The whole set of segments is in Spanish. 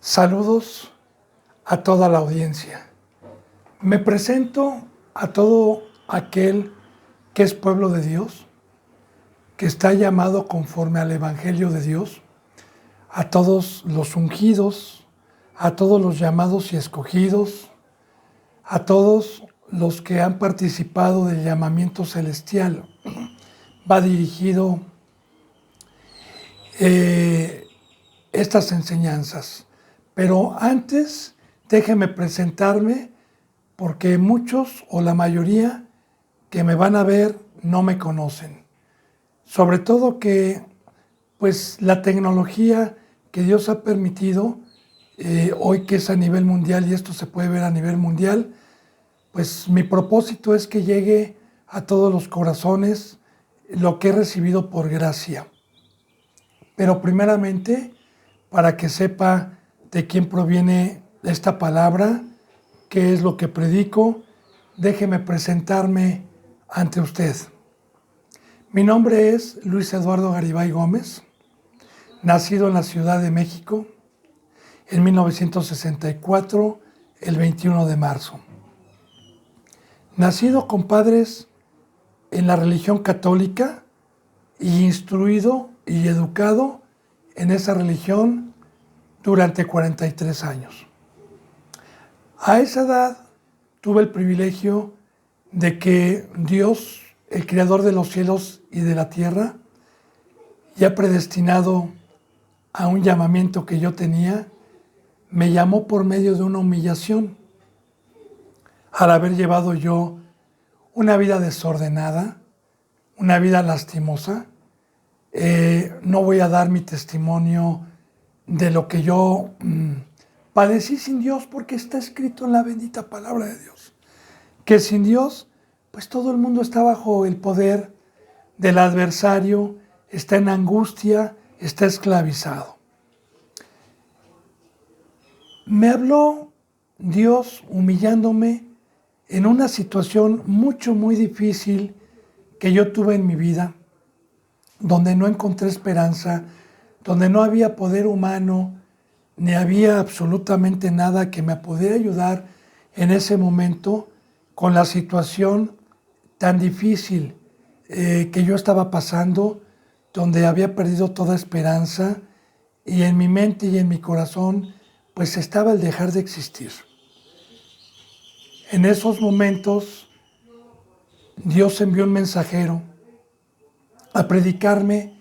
Saludos a toda la audiencia. Me presento a todo aquel que es pueblo de Dios, que está llamado conforme al Evangelio de Dios, a todos los ungidos, a todos los llamados y escogidos, a todos los que han participado del llamamiento celestial. Va dirigido estas enseñanzas. Pero antes, déjeme presentarme, porque muchos o la mayoría que me van a ver no me conocen. Sobre todo que, pues, la tecnología que Dios ha permitido, hoy que es a nivel mundial y esto se puede ver a nivel mundial, pues mi propósito es que llegue a todos los corazones lo que he recibido por gracia. Pero primeramente, para que sepa de quién proviene esta palabra, qué es lo que predico, déjeme presentarme ante usted. Mi nombre es Luis Eduardo Garibay Gómez, nacido en la Ciudad de México en 1964, el 21 de marzo. Nacido con padres en la religión católica y instruido y educado en esa religión durante 43 años. A esa edad tuve el privilegio de que Dios, el creador de los cielos y de la tierra, ya predestinado a un llamamiento que yo tenía, me llamó por medio de una humillación. Al haber llevado yo una vida desordenada, una vida lastimosa, no voy a dar mi testimonio de lo que yo padecí sin Dios, porque está escrito en la bendita palabra de Dios, que sin Dios, pues todo el mundo está bajo el poder del adversario, está en angustia, está esclavizado. Me habló Dios humillándome en una situación muy difícil que yo tuve en mi vida, donde no encontré esperanza, donde no había poder humano, ni había absolutamente nada que me pudiera ayudar en ese momento con la situación tan difícil que yo estaba pasando, donde había perdido toda esperanza y en mi mente y en mi corazón pues estaba el dejar de existir. En esos momentos Dios envió un mensajero a predicarme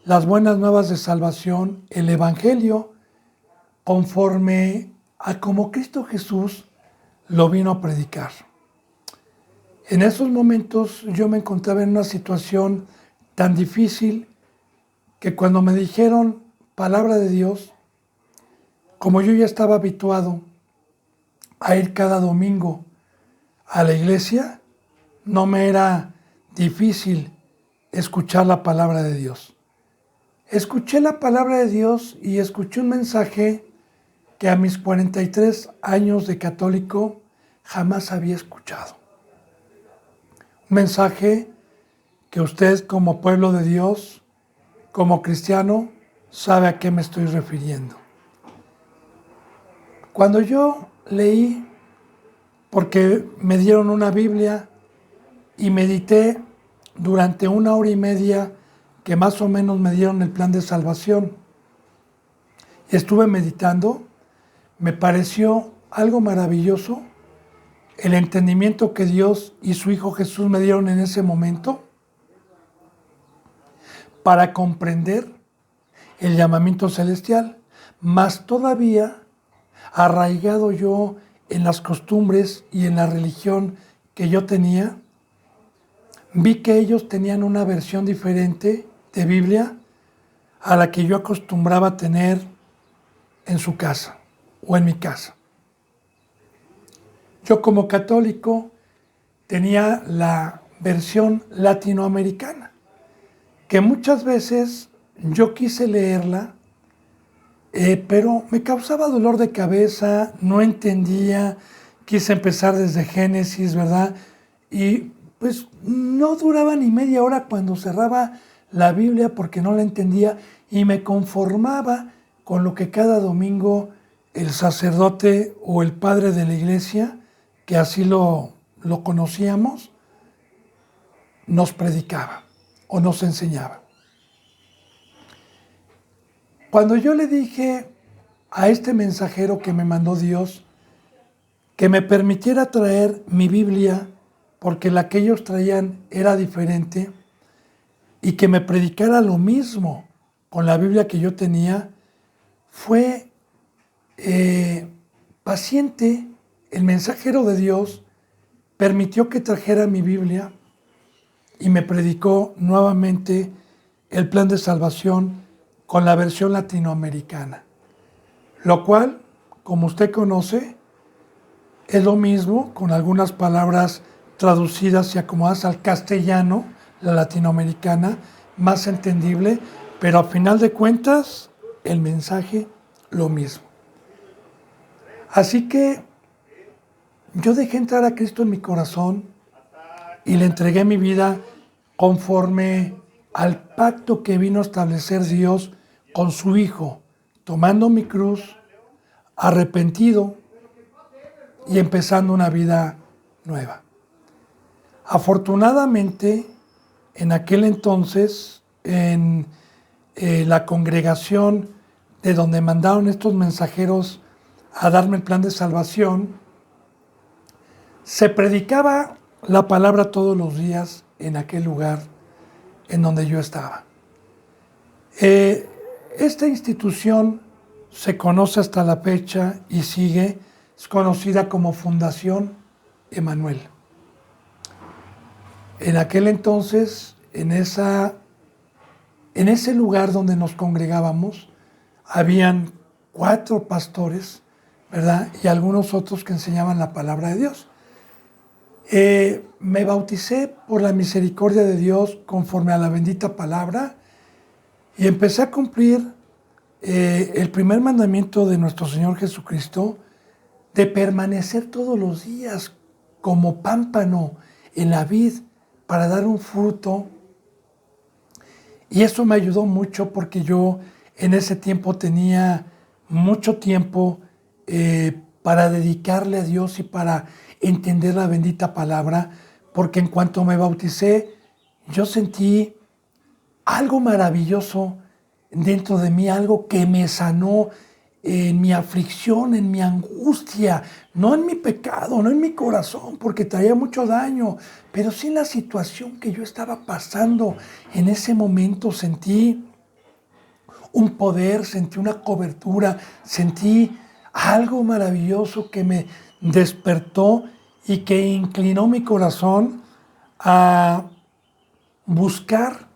las buenas nuevas de salvación, el Evangelio, conforme a como Cristo Jesús lo vino a predicar. En esos momentos yo me encontraba en una situación tan difícil que cuando me dijeron palabra de Dios, como yo ya estaba habituado a ir cada domingo a la iglesia, no me era difícil escuchar la palabra de Dios. Escuché la palabra de Dios y escuché un mensaje que a mis 43 años de católico jamás había escuchado. Un mensaje que usted como pueblo de Dios, como cristiano, sabe a qué me estoy refiriendo. Cuando yo leí, porque me dieron una Biblia y medité durante 1 hora y media, que más o menos me dieron el plan de salvación. Estuve meditando, me pareció algo maravilloso el entendimiento que Dios y su Hijo Jesús me dieron en ese momento para comprender el llamamiento celestial, más todavía arraigado yo en las costumbres y en la religión que yo tenía, vi que ellos tenían una versión diferente de Biblia a la que yo acostumbraba a tener en su casa o en mi casa. Yo como católico tenía la versión latinoamericana, que muchas veces yo quise leerla, pero me causaba dolor de cabeza, no entendía, quise empezar desde Génesis, ¿verdad? Y pues no duraba ni media hora cuando cerraba la Biblia porque no la entendía y me conformaba con lo que cada domingo el sacerdote o el padre de la iglesia, que así lo conocíamos, nos predicaba o nos enseñaba. Cuando yo le dije a este mensajero que me mandó Dios que me permitiera traer mi Biblia, porque la que ellos traían era diferente, y que me predicara lo mismo con la Biblia que yo tenía, fue paciente. El mensajero de Dios permitió que trajera mi Biblia y me predicó nuevamente el plan de salvación con la versión latinoamericana, lo cual, como usted conoce, es lo mismo con algunas palabras traducidas y acomodadas al castellano, la latinoamericana, más entendible, pero a final de cuentas el mensaje lo mismo. Así que yo dejé entrar a Cristo en mi corazón y le entregué mi vida conforme al pacto que vino a establecer Dios con su Hijo, tomando mi cruz, arrepentido y empezando una vida nueva. Afortunadamente, en aquel entonces, en la congregación de donde mandaron estos mensajeros a darme el plan de salvación, se predicaba la palabra todos los días en aquel lugar en donde yo estaba. Esta institución se conoce hasta la fecha y sigue, es conocida como Fundación Emanuel. En aquel entonces, en ese lugar donde nos congregábamos, habían 4 pastores, ¿verdad? Y algunos otros que enseñaban la palabra de Dios. Me bauticé por la misericordia de Dios conforme a la bendita palabra y empecé a cumplir el primer mandamiento de nuestro Señor Jesucristo de permanecer todos los días como pámpano en la vid para dar un fruto. Y eso me ayudó mucho porque yo en ese tiempo tenía mucho tiempo para dedicarle a Dios y para entender la bendita palabra, porque en cuanto me bauticé, yo sentí algo maravilloso dentro de mí, algo que me sanó en mi aflicción, en mi angustia, no en mi pecado, no en mi corazón, porque traía mucho daño, pero sí en la situación que yo estaba pasando. En ese momento sentí un poder, sentí una cobertura, sentí algo maravilloso que me despertó y que inclinó mi corazón a buscar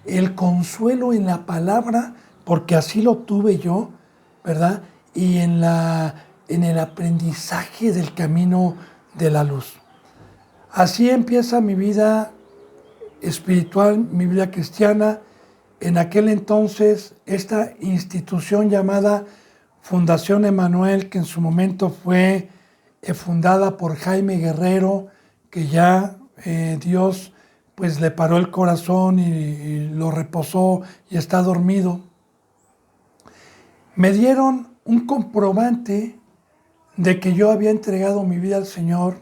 el consuelo en la palabra, porque así lo tuve yo, ¿verdad? Y en el aprendizaje del camino de la luz. Así empieza mi vida espiritual, mi vida cristiana. En aquel entonces, esta institución llamada Fundación Emanuel, que en su momento fue fundada por Jaime Guerrero, que ya Dios pues le paró el corazón y lo reposó y está dormido. Me dieron un comprobante de que yo había entregado mi vida al Señor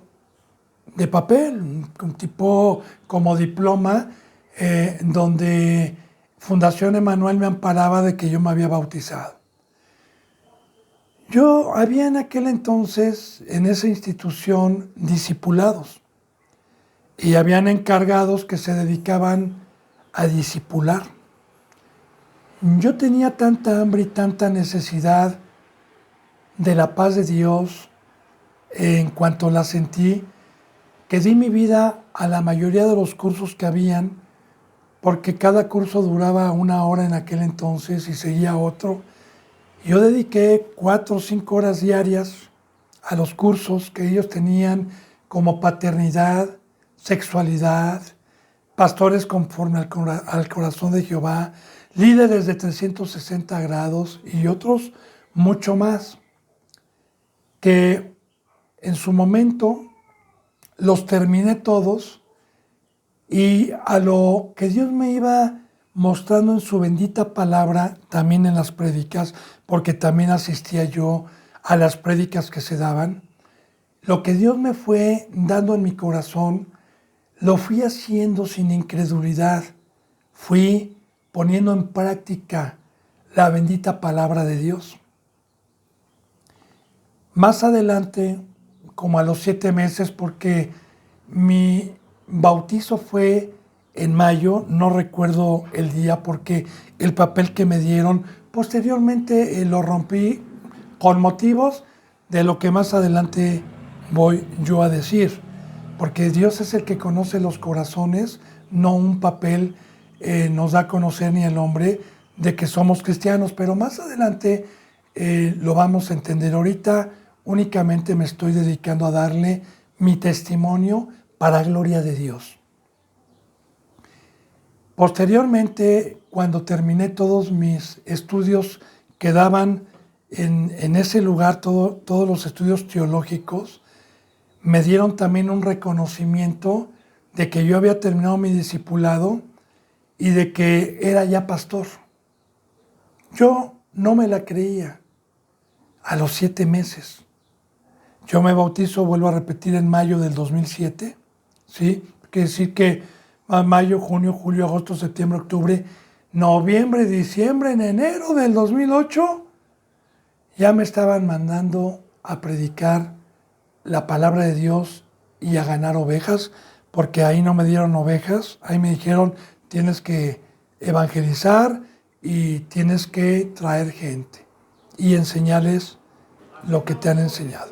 de papel, un tipo como diploma, donde Fundación Emanuel me amparaba de que yo me había bautizado. Yo había en aquel entonces en esa institución discipulados y habían encargados que se dedicaban a discipular. Yo tenía tanta hambre y tanta necesidad de la paz de Dios en cuanto la sentí, que di mi vida a la mayoría de los cursos que habían, porque cada curso duraba 1 hora en aquel entonces y seguía otro. Yo dediqué 4 o 5 horas diarias a los cursos que ellos tenían como paternidad, sexualidad, pastores conforme al corazón de Jehová, líderes de 360 grados y otros mucho más, que en su momento los terminé todos y a lo que Dios me iba mostrando en su bendita palabra, también en las prédicas, porque también asistía yo a las prédicas que se daban. Lo que Dios me fue dando en mi corazón, lo fui haciendo sin incredulidad. Fui poniendo en práctica la bendita palabra de Dios. Más adelante, como a los 7 meses, porque mi bautizo fue en mayo, no recuerdo el día porque el papel que me dieron, posteriormente lo rompí con motivos de lo que más adelante voy yo a decir, porque Dios es el que conoce los corazones, no un papel nos da a conocer ni el hombre de que somos cristianos, pero más adelante lo vamos a entender. Ahorita únicamente me estoy dedicando a darle mi testimonio para gloria de Dios. Posteriormente, cuando terminé todos mis estudios que daban en ese lugar, todos los estudios teológicos, me dieron también un reconocimiento de que yo había terminado mi discipulado y de que era ya pastor. Yo no me la creía a los 7 meses. Yo me bautizo, vuelvo a repetir, en mayo del 2007, ¿sí? Quiere decir que mayo, junio, julio, agosto, septiembre, octubre, noviembre, diciembre, en enero del 2008, ya me estaban mandando a predicar la palabra de Dios y a ganar ovejas, porque ahí no me dieron ovejas, ahí me dijeron, tienes que evangelizar y tienes que traer gente y enseñarles lo que te han enseñado.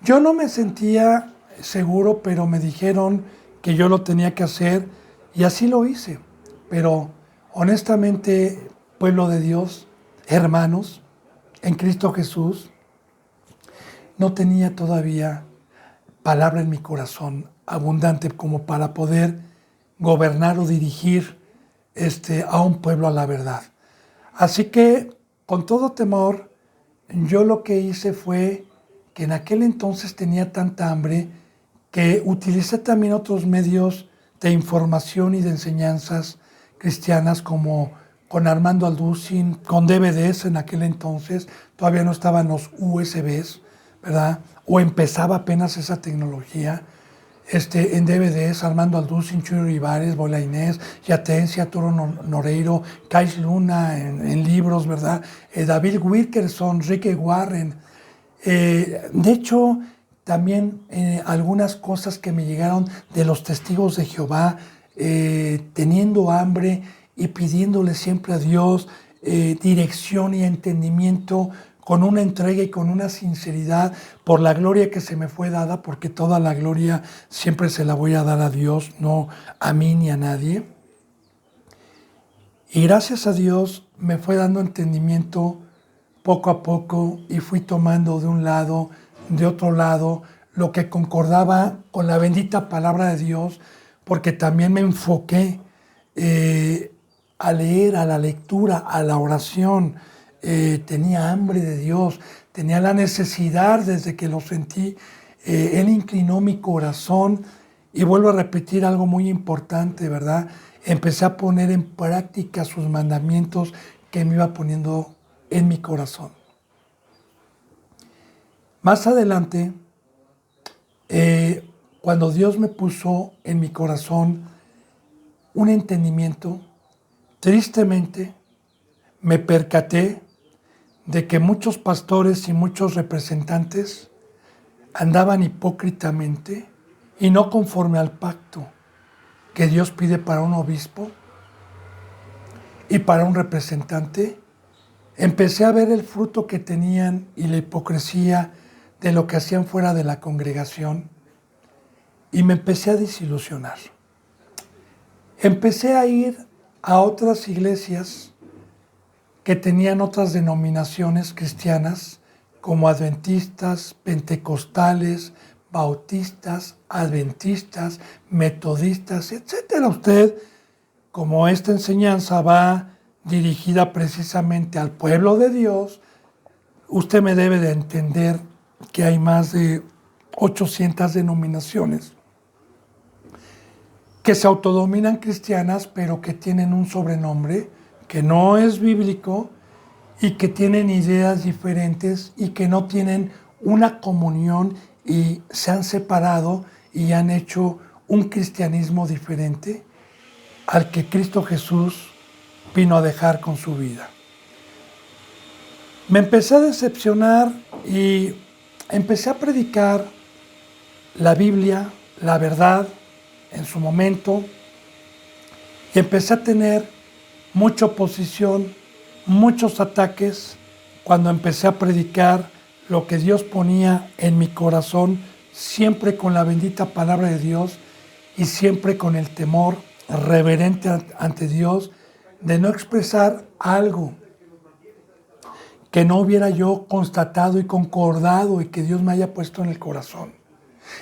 Yo no me sentía seguro, pero me dijeron que yo lo tenía que hacer y así lo hice. Pero honestamente, pueblo de Dios, hermanos, en Cristo Jesús, no tenía todavía palabra en mi corazón abundante como para poder gobernar o dirigir a un pueblo a la verdad. Así que, con todo temor, yo lo que hice fue que en aquel entonces tenía tanta hambre que utilicé también otros medios de información y de enseñanzas cristianas como con Armando Alducin, con DVDs en aquel entonces, todavía no estaban los USBs, ¿verdad? O empezaba apenas esa tecnología. En DVDs, Armando Alducin, Chuy Rivares, Bola Inés, Yatencia, Toro Noreiro, Kais Luna en libros, ¿verdad? David Wilkerson, Ricky Warren. De hecho, también algunas cosas que me llegaron de los testigos de Jehová, teniendo hambre y pidiéndole siempre a Dios dirección y entendimiento, con una entrega y con una sinceridad por la gloria que se me fue dada, porque toda la gloria siempre se la voy a dar a Dios, no a mí ni a nadie. Y gracias a Dios me fue dando entendimiento poco a poco y fui tomando de un lado, de otro lado, lo que concordaba con la bendita palabra de Dios, porque también me enfoqué a leer, a la lectura, a la oración. Tenía hambre de Dios, tenía la necesidad desde que lo sentí. Él inclinó mi corazón y vuelvo a repetir algo muy importante, ¿verdad? Empecé a poner en práctica sus mandamientos que me iba poniendo en mi corazón. Más adelante, cuando Dios me puso en mi corazón un entendimiento, tristemente me percaté de que muchos pastores y muchos representantes andaban hipócritamente y no conforme al pacto que Dios pide para un obispo y para un representante. Empecé a ver el fruto que tenían y la hipocresía de lo que hacían fuera de la congregación y me empecé a desilusionar. Empecé a ir a otras iglesias que tenían otras denominaciones cristianas como adventistas, pentecostales, bautistas, adventistas, metodistas, etcétera. Usted, como esta enseñanza va dirigida precisamente al pueblo de Dios, usted me debe de entender que hay más de 800 denominaciones que se autodominan cristianas, pero que tienen un sobrenombre que no es bíblico y que tienen ideas diferentes y que no tienen una comunión y se han separado y han hecho un cristianismo diferente al que Cristo Jesús vino a dejar con su vida. Me empecé a decepcionar y empecé a predicar la Biblia, la verdad, en su momento, y empecé a tener mucha oposición, muchos ataques, cuando empecé a predicar lo que Dios ponía en mi corazón, siempre con la bendita palabra de Dios y siempre con el temor reverente ante Dios de no expresar algo que no hubiera yo constatado y concordado y que Dios me haya puesto en el corazón.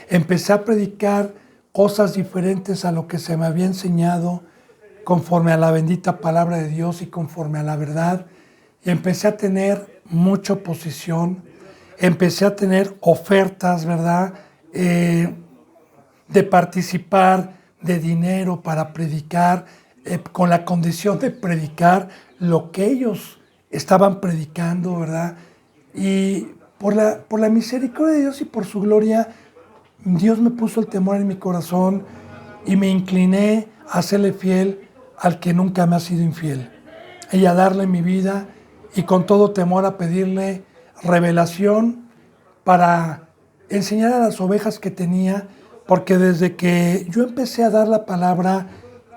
Empecé a predicar cosas diferentes a lo que se me había enseñado conforme a la bendita palabra de Dios y conforme a la verdad. Y empecé a tener mucha oposición, empecé a tener ofertas, ¿verdad? De participar, de dinero para predicar, con la condición de predicar lo que ellos estaban predicando, ¿verdad? Y por la misericordia de Dios y por su gloria, Dios me puso el temor en mi corazón y me incliné a serle fiel al que nunca me ha sido infiel. Y a darle mi vida y con todo temor a pedirle revelación para enseñar a las ovejas que tenía, porque desde que yo empecé a dar la palabra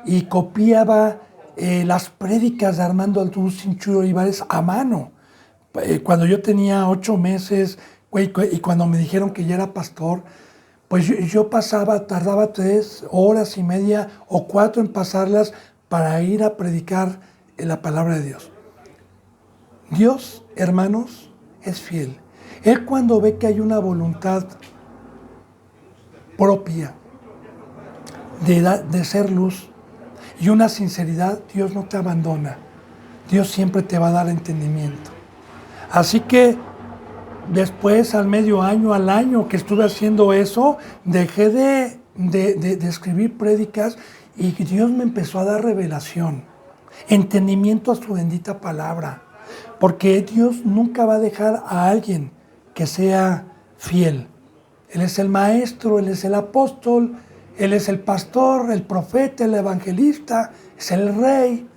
y copiaba las prédicas de Armando Altún Chuy Olivares a mano, cuando yo tenía 8 meses y cuando me dijeron que ya era pastor, pues yo tardaba 3 horas y media o 4 en pasarlas para ir a predicar la palabra de Dios. Dios, hermanos, es fiel. Él cuando ve que hay una voluntad propia de ser luz y una sinceridad, Dios no te abandona. Dios siempre te va a dar entendimiento. Así que después, al medio año, al año que estuve haciendo eso, dejé de escribir prédicas y Dios me empezó a dar revelación, entendimiento a su bendita palabra. Porque Dios nunca va a dejar a alguien que sea fiel. Él es el maestro, Él es el apóstol, Él es el pastor, el profeta, el evangelista, es el rey,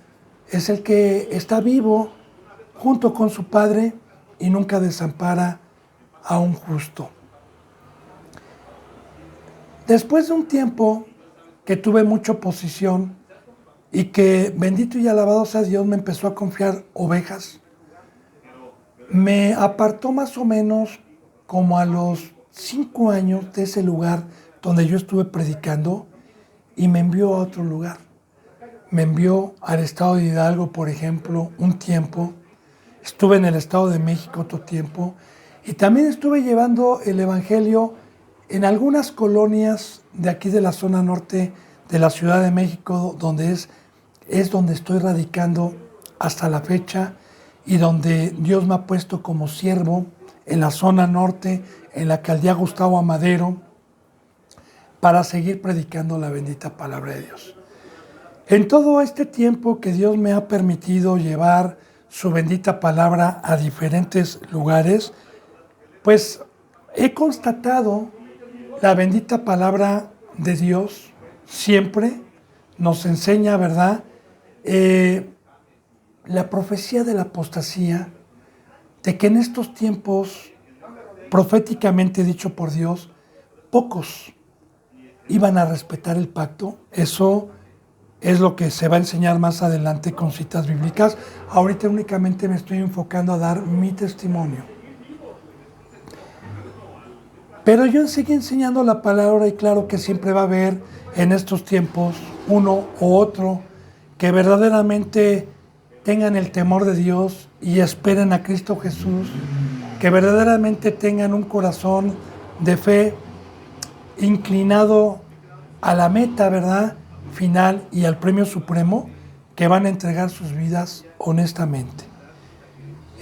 es el que está vivo junto con su Padre y nunca desampara a un justo. Después de un tiempo que tuve mucha oposición y que, bendito y alabado sea Dios, me empezó a confiar ovejas, me apartó más o menos como a los 5 años de ese lugar donde yo estuve predicando y me envió a otro lugar. Me envió al estado de Hidalgo, por ejemplo, un tiempo. Estuve en el Estado de México otro tiempo y también estuve llevando el Evangelio en algunas colonias de aquí de la zona norte de la Ciudad de México, donde es donde estoy radicando hasta la fecha y donde Dios me ha puesto como siervo en la zona norte, en la alcaldía Gustavo Amadero, para seguir predicando la bendita palabra de Dios. En todo este tiempo que Dios me ha permitido llevar su bendita palabra a diferentes lugares, pues he constatado la bendita palabra de Dios siempre nos enseña, ¿verdad? La profecía de la apostasía, de que en estos tiempos, proféticamente dicho por Dios, pocos iban a respetar el pacto. Eso es lo que se va a enseñar más adelante con citas bíblicas. Ahorita únicamente me estoy enfocando a dar mi testimonio. Pero yo seguí enseñando la palabra y claro que siempre va a haber en estos tiempos uno u otro que verdaderamente tengan el temor de Dios y esperen a Cristo Jesús, que verdaderamente tengan un corazón de fe inclinado a la meta, ¿verdad?, final y al premio supremo, que van a entregar sus vidas honestamente.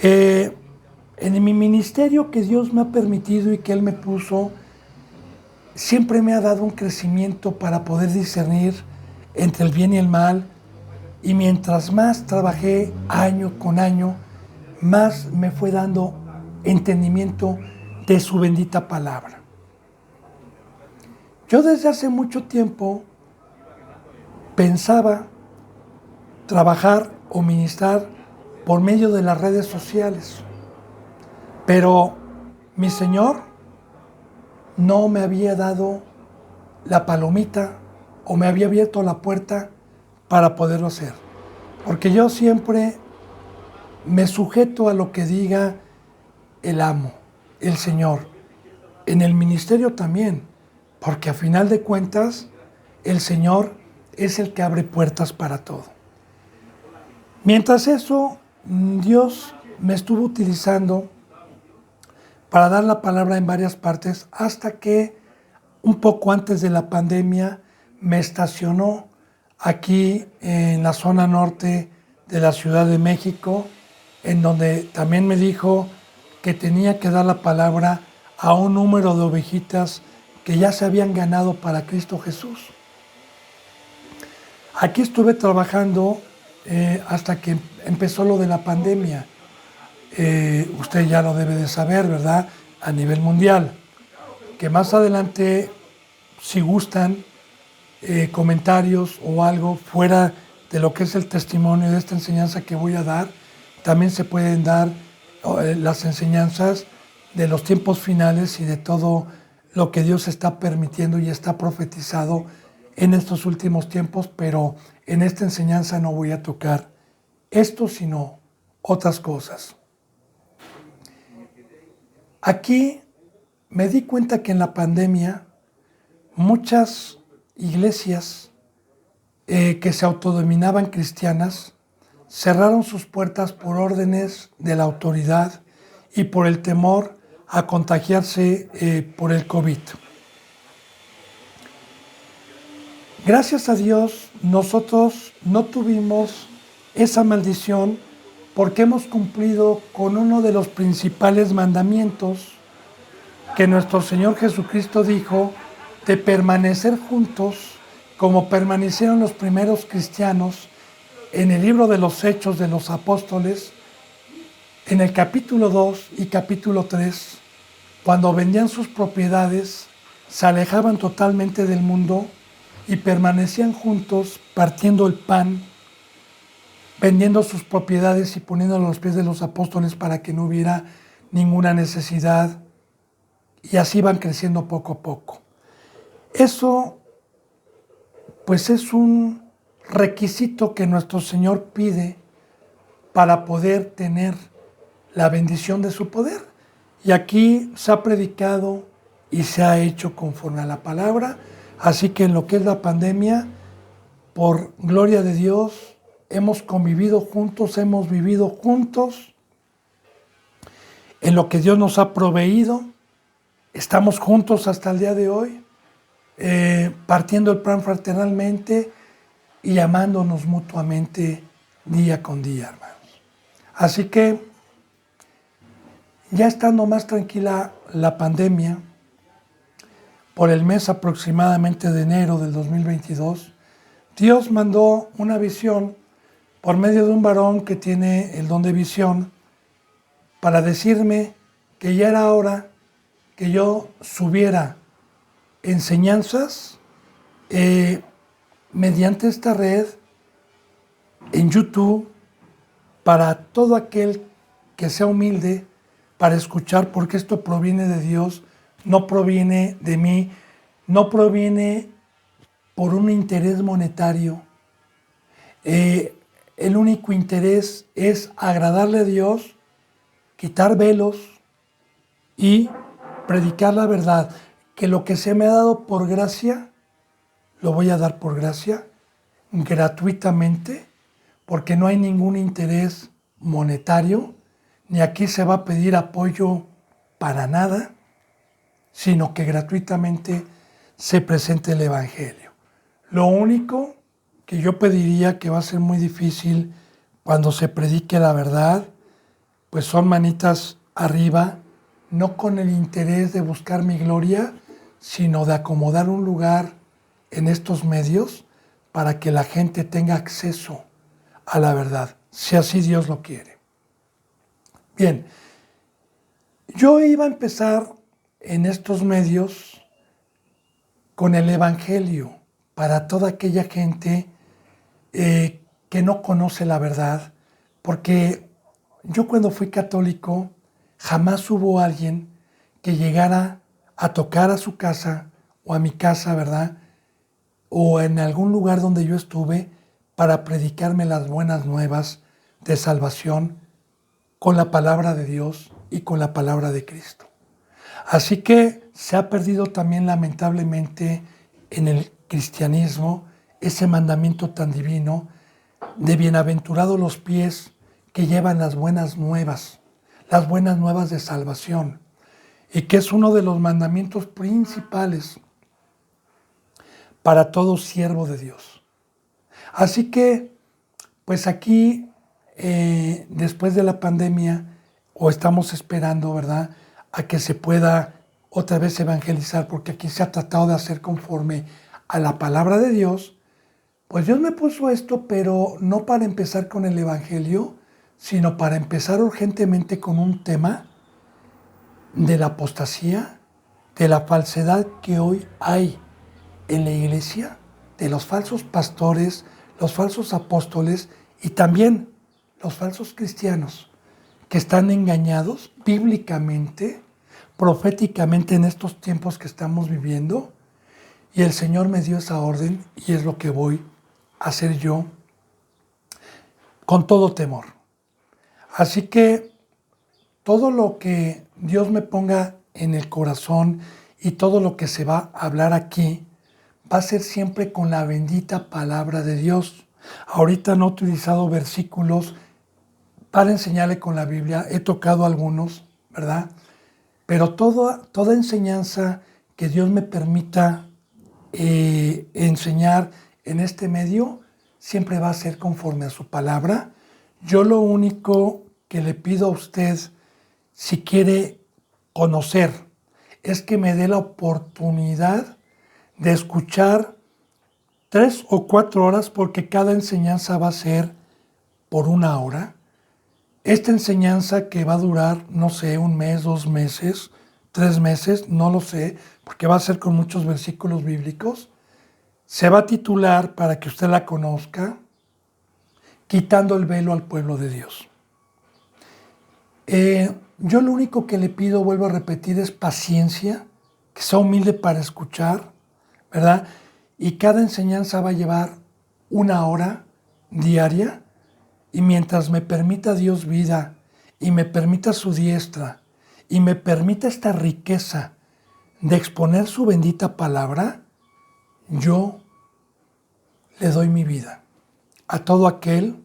En mi ministerio que Dios me ha permitido y que Él me puso, siempre me ha dado un crecimiento para poder discernir entre el bien y el mal, y mientras más trabajé año con año, más me fue dando entendimiento de su bendita palabra. Yo desde hace mucho tiempo pensaba trabajar o ministrar por medio de las redes sociales, pero mi Señor no me había dado la palomita o me había abierto la puerta para poderlo hacer, porque yo siempre me sujeto a lo que diga el amo, el Señor, en el ministerio también, porque a final de cuentas el Señor es el que abre puertas para todo. Mientras eso, Dios me estuvo utilizando para dar la palabra en varias partes hasta que un poco antes de la pandemia me estacionó aquí en la zona norte de la Ciudad de México, en donde también me dijo que tenía que dar la palabra a un número de ovejitas que ya se habían ganado para Cristo Jesús. Aquí estuve trabajando hasta que empezó lo de la pandemia. Usted ya lo debe de saber, ¿verdad? A nivel mundial. Que más adelante, si gustan comentarios o algo fuera de lo que es el testimonio de esta enseñanza que voy a dar, también se pueden dar las enseñanzas de los tiempos finales y de todo lo que Dios está permitiendo y está profetizado en estos últimos tiempos, pero en esta enseñanza no voy a tocar esto, sino otras cosas. Aquí me di cuenta que en la pandemia muchas iglesias que se autodenominaban cristianas cerraron sus puertas por órdenes de la autoridad y por el temor a contagiarse por el COVID. Gracias a Dios, nosotros no tuvimos esa maldición porque hemos cumplido con uno de los principales mandamientos que nuestro Señor Jesucristo dijo, de permanecer juntos como permanecieron los primeros cristianos en el libro de los Hechos de los Apóstoles, en el capítulo 2 y capítulo 3, cuando vendían sus propiedades, se alejaban totalmente del mundo y permanecían juntos partiendo el pan, vendiendo sus propiedades y poniéndolo a los pies de los apóstoles para que no hubiera ninguna necesidad, y así van creciendo poco a poco. Eso, pues, es un requisito que nuestro Señor pide para poder tener la bendición de su poder. Y aquí se ha predicado y se ha hecho conforme a la palabra. Así que en lo que es la pandemia, por gloria de Dios, hemos convivido juntos, hemos vivido juntos en lo que Dios nos ha proveído. Estamos juntos hasta el día de hoy, partiendo el pan fraternalmente y amándonos mutuamente día con día, hermanos. Así que, ya estando más tranquila la pandemia, por el mes aproximadamente de enero del 2022, Dios mandó una visión por medio de un varón que tiene el don de visión para decirme que ya era hora que yo subiera enseñanzas mediante esta red en YouTube para todo aquel que sea humilde para escuchar, porque esto proviene de Dios, no proviene de mí, no proviene por un interés monetario. El único interés es agradarle a Dios, quitar velos y predicar la verdad, que lo que se me ha dado por gracia, lo voy a dar por gracia, gratuitamente, porque no hay ningún interés monetario, ni aquí se va a pedir apoyo para nada, sino que gratuitamente se presente el Evangelio. Lo único que yo pediría, que va a ser muy difícil cuando se predique la verdad, pues son manitas arriba, no con el interés de buscar mi gloria, sino de acomodar un lugar en estos medios para que la gente tenga acceso a la verdad, si así Dios lo quiere. Bien, yo iba a empezar en estos medios con el Evangelio para toda aquella gente que no conoce la verdad, porque yo cuando fui católico jamás hubo alguien que llegara a tocar a su casa o a mi casa, ¿verdad? O en algún lugar donde yo estuve para predicarme las buenas nuevas de salvación con la palabra de Dios y con la palabra de Cristo. Así que se ha perdido también lamentablemente en el cristianismo ese mandamiento tan divino de bienaventurados los pies que llevan las buenas nuevas de salvación, y que es uno de los mandamientos principales para todo siervo de Dios. Así que, pues aquí, después de la pandemia, o estamos esperando, ¿verdad?, a que se pueda otra vez evangelizar, porque aquí se ha tratado de hacer conforme a la palabra de Dios. Pues Dios me puso esto, pero no para empezar con el Evangelio, sino para empezar urgentemente con un tema de la apostasía, de la falsedad que hoy hay en la iglesia, de los falsos pastores, los falsos apóstoles y también los falsos cristianos que están engañados bíblicamente, proféticamente en estos tiempos que estamos viviendo. Y el Señor me dio esa orden y es lo que voy a hacer yo con todo temor. Así que todo lo que Dios me ponga en el corazón y todo lo que se va a hablar aquí va a ser siempre con la bendita palabra de Dios. Ahorita no he utilizado versículos para enseñarle con la Biblia, he tocado algunos, ¿verdad? Pero toda enseñanza que Dios me permita enseñar en este medio siempre va a ser conforme a su palabra. Yo lo único que le pido a usted, si quiere conocer, es que me dé la oportunidad de escuchar 3 o 4 horas, porque cada enseñanza va a ser por 1 hora. Esta enseñanza que va a durar, no sé, 1 mes, 2 meses, 3 meses, no lo sé, porque va a ser con muchos versículos bíblicos, se va a titular, para que usted la conozca, Quitando el velo al pueblo de Dios. Yo lo único que le pido, vuelvo a repetir, es paciencia, que sea humilde para escuchar, ¿verdad? Y cada enseñanza va a llevar 1 hora diaria, y mientras me permita Dios vida, y me permita su diestra, y me permita esta riqueza de exponer su bendita palabra, yo le doy mi vida a todo aquel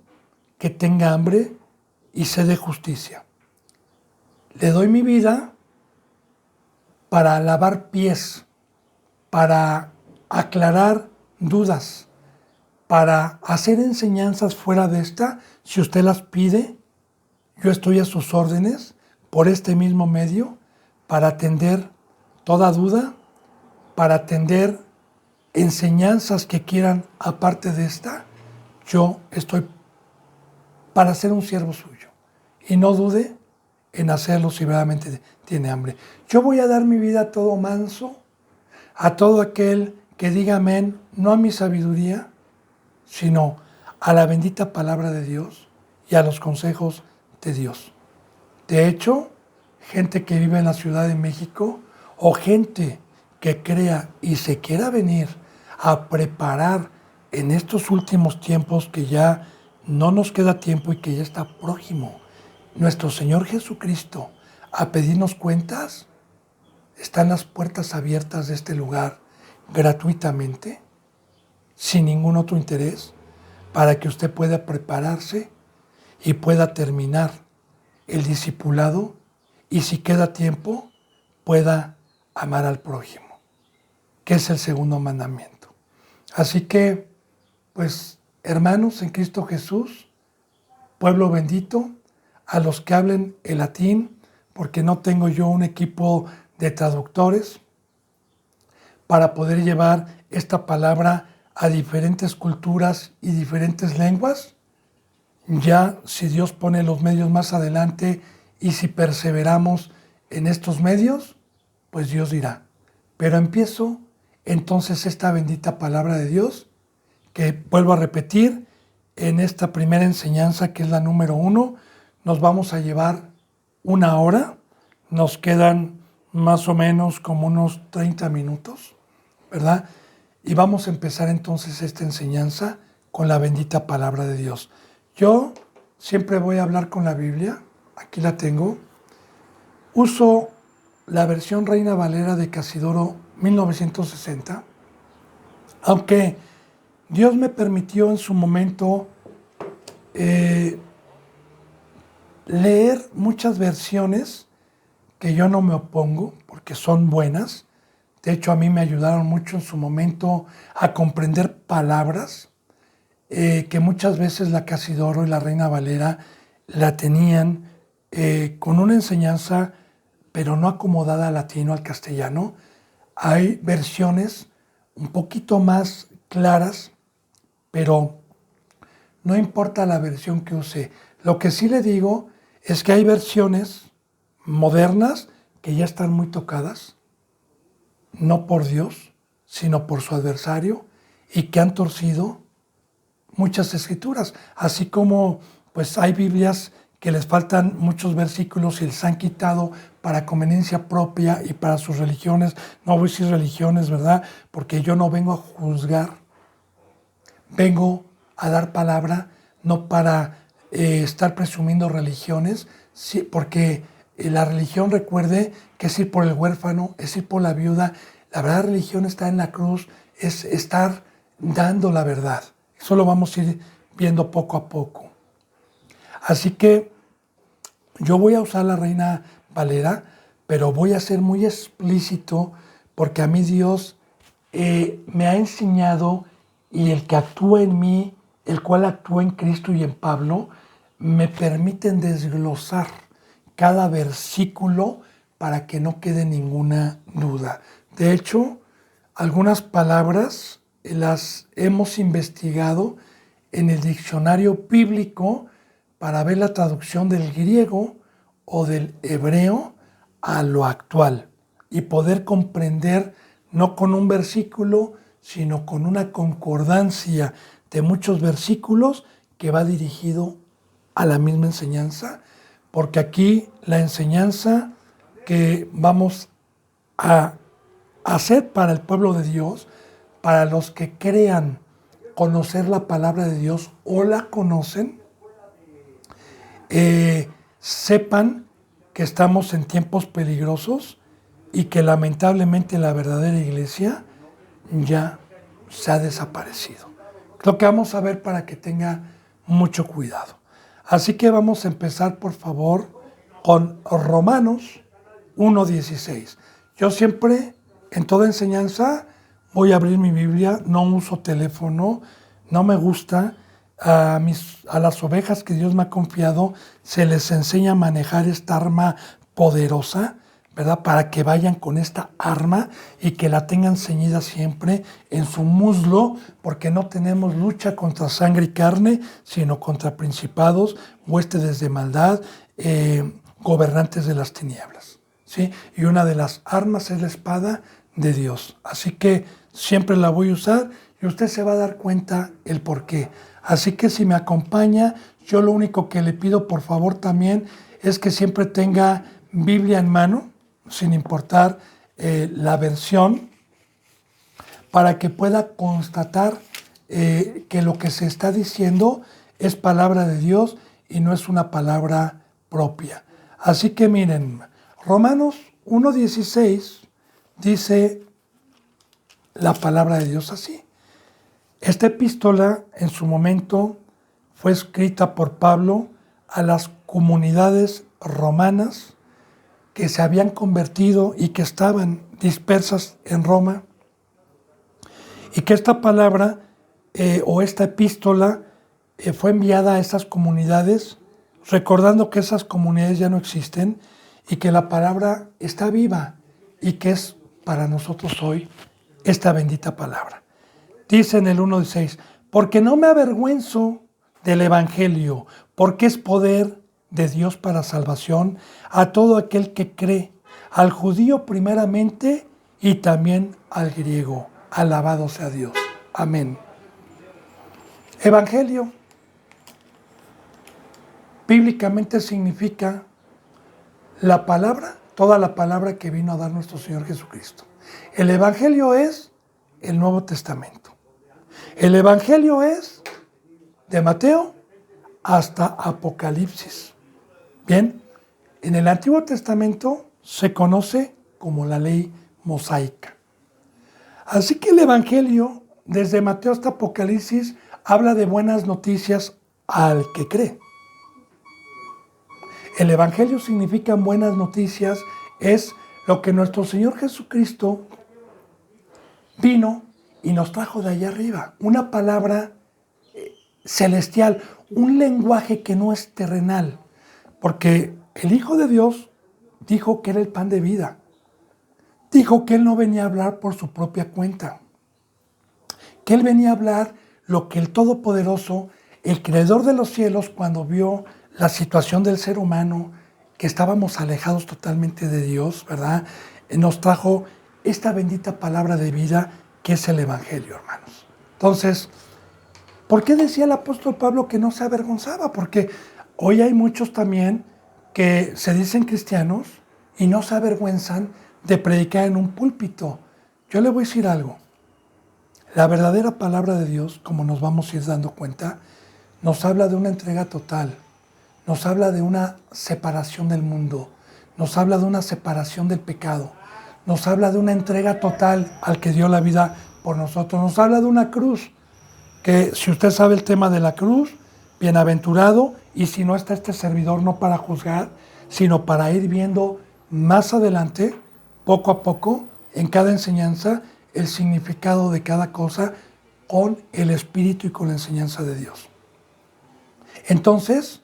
que tenga hambre y sed de justicia. Le doy mi vida para lavar pies, para aclarar dudas, para hacer enseñanzas fuera de esta. Si usted las pide, yo estoy a sus órdenes por este mismo medio para atender toda duda, para atender enseñanzas que quieran aparte de esta. Yo estoy para ser un siervo suyo, y no dude en hacerlo si verdaderamente tiene hambre. Yo voy a dar mi vida a todo manso, a todo aquel que diga amén, no a mi sabiduría, sino a la bendita palabra de Dios y a los consejos de Dios. De hecho, gente que vive en la Ciudad de México, o gente que crea y se quiera venir a preparar en estos últimos tiempos, que ya no nos queda tiempo y que ya está próximo nuestro Señor Jesucristo a pedirnos cuentas, están las puertas abiertas de este lugar gratuitamente, sin ningún otro interés, para que usted pueda prepararse y pueda terminar el discipulado, y si queda tiempo, pueda amar al prójimo, que es el segundo mandamiento. Así que, pues, hermanos en Cristo Jesús, pueblo bendito, a los que hablen el latín, porque no tengo yo un equipo de traductores para poder llevar esta palabra a diferentes culturas y diferentes lenguas. Ya, si Dios pone los medios más adelante y si perseveramos en estos medios, pues Dios dirá. Pero empiezo entonces esta bendita palabra de Dios, que vuelvo a repetir, en esta primera enseñanza, que es la número 1, nos vamos a llevar 1 hora, nos quedan más o menos como unos 30 minutos, ¿verdad? Y vamos a empezar entonces esta enseñanza con la bendita palabra de Dios. Yo siempre voy a hablar con la Biblia, aquí la tengo. Uso la versión Reina Valera de Casidoro 1960, aunque Dios me permitió en su momento leer muchas versiones que yo no me opongo porque son buenas. De hecho, a mí me ayudaron mucho en su momento a comprender palabras que muchas veces la Casidoro y la Reina Valera la tenían con una enseñanza, pero no acomodada al latino, al castellano. Hay versiones un poquito más claras, pero no importa la versión que use. Lo que sí le digo es que hay versiones modernas que ya están muy tocadas, no por Dios, sino por su adversario, y que han torcido muchas escrituras, así como pues hay Biblias que les faltan muchos versículos y les han quitado para conveniencia propia y para sus religiones. No voy a decir religiones, ¿verdad? Porque yo no vengo a juzgar, vengo a dar palabra, no para estar presumiendo religiones, sí, porque la religión, recuerde, que es ir por el huérfano, es ir por la viuda. La verdad, religión está en la cruz, es estar dando la verdad. Eso lo vamos a ir viendo poco a poco. Así que yo voy a usar la Reina Valera, pero voy a ser muy explícito porque a mí Dios me ha enseñado, y el que actúa en mí, el cual actúa en Cristo y en Pablo, me permiten desglosar cada versículo para que no quede ninguna duda. De hecho, algunas palabras las hemos investigado en el diccionario bíblico para ver la traducción del griego o del hebreo a lo actual y poder comprender, no con un versículo, sino con una concordancia de muchos versículos que va dirigido a la misma enseñanza, porque aquí la enseñanza que vamos a hacer para el pueblo de Dios, para los que crean conocer la palabra de Dios o la conocen, sepan que estamos en tiempos peligrosos y que lamentablemente la verdadera iglesia ya se ha desaparecido. Lo que vamos a ver para que tenga mucho cuidado. Así que vamos a empezar, por favor, con Romanos 1:16. Yo siempre, en toda enseñanza, voy a abrir mi Biblia, no uso teléfono, no me gusta. A las ovejas que Dios me ha confiado se les enseña a manejar esta arma poderosa, ¿verdad? Para que vayan con esta arma y que la tengan ceñida siempre en su muslo, porque no tenemos lucha contra sangre y carne, sino contra principados, huestes de maldad, gobernantes de las tinieblas, ¿sí? Y una de las armas es la espada de Dios. Así que siempre la voy a usar y usted se va a dar cuenta el por qué. Así que si me acompaña, yo lo único que le pido, por favor, también es que siempre tenga Biblia en mano, sin importar la versión, para que pueda constatar que lo que se está diciendo es palabra de Dios y no es una palabra propia. Así que miren, Romanos 1:16 dice la palabra de Dios así. Esta epístola en su momento fue escrita por Pablo a las comunidades romanas que se habían convertido y que estaban dispersas en Roma, y que esta palabra o esta epístola fue enviada a esas comunidades, recordando que esas comunidades ya no existen y que la palabra está viva y que es para nosotros hoy esta bendita palabra. Dice en el 1:6, porque no me avergüenzo del Evangelio, porque es poder de Dios para salvación a todo aquel que cree, al judío primeramente y también al griego. Alabado sea Dios. Amén. Evangelio bíblicamente significa la palabra, toda la palabra que vino a dar nuestro Señor Jesucristo. El Evangelio es el Nuevo Testamento. El Evangelio es de Mateo hasta Apocalipsis. Bien, en el Antiguo Testamento se conoce como la ley mosaica. Así que el Evangelio, desde Mateo hasta Apocalipsis, habla de buenas noticias al que cree. El Evangelio significa buenas noticias, es lo que nuestro Señor Jesucristo vino y nos trajo de allá arriba. Una palabra celestial, un lenguaje que no es terrenal, porque el Hijo de Dios dijo que era el pan de vida. Dijo que Él no venía a hablar por su propia cuenta, que Él venía a hablar lo que el Todopoderoso, el Creador de los cielos, cuando vio la situación del ser humano, que estábamos alejados totalmente de Dios, ¿verdad? Nos trajo esta bendita palabra de vida que es el Evangelio, hermanos. Entonces, ¿por qué decía el apóstol Pablo que no se avergonzaba? Porque hoy hay muchos también que se dicen cristianos y no se avergüenzan de predicar en un púlpito. Yo le voy a decir algo. La verdadera palabra de Dios, como nos vamos a ir dando cuenta, nos habla de una entrega total. Nos habla de una separación del mundo. Nos habla de una separación del pecado. Nos habla de una entrega total al que dio la vida por nosotros. Nos habla de una cruz. Que si usted sabe el tema de la cruz, bienaventurado, y si no está este servidor no para juzgar, sino para ir viendo más adelante, poco a poco, en cada enseñanza, el significado de cada cosa con el Espíritu y con la enseñanza de Dios. Entonces,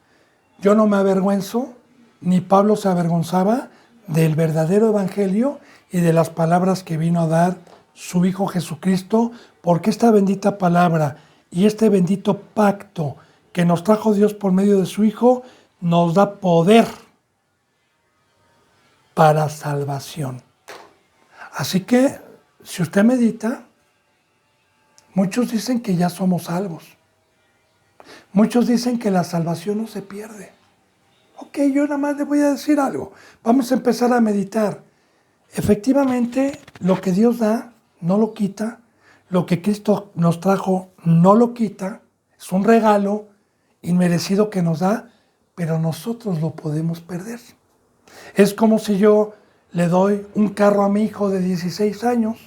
yo no me avergüenzo, ni Pablo se avergonzaba del verdadero evangelio y de las palabras que vino a dar su Hijo Jesucristo, porque esta bendita palabra y este bendito pacto que nos trajo Dios por medio de su Hijo nos da poder para salvación. Así que, si usted medita, muchos dicen que ya somos salvos. Muchos dicen que la salvación no se pierde. Ok, yo nada más le voy a decir algo. Vamos a empezar a meditar. Efectivamente, lo que Dios da, no lo quita. Lo que Cristo nos trajo, no lo quita. Es un regalo inmerecido que nos da, pero nosotros lo podemos perder. Es como si yo le doy un carro a mi hijo de 16 años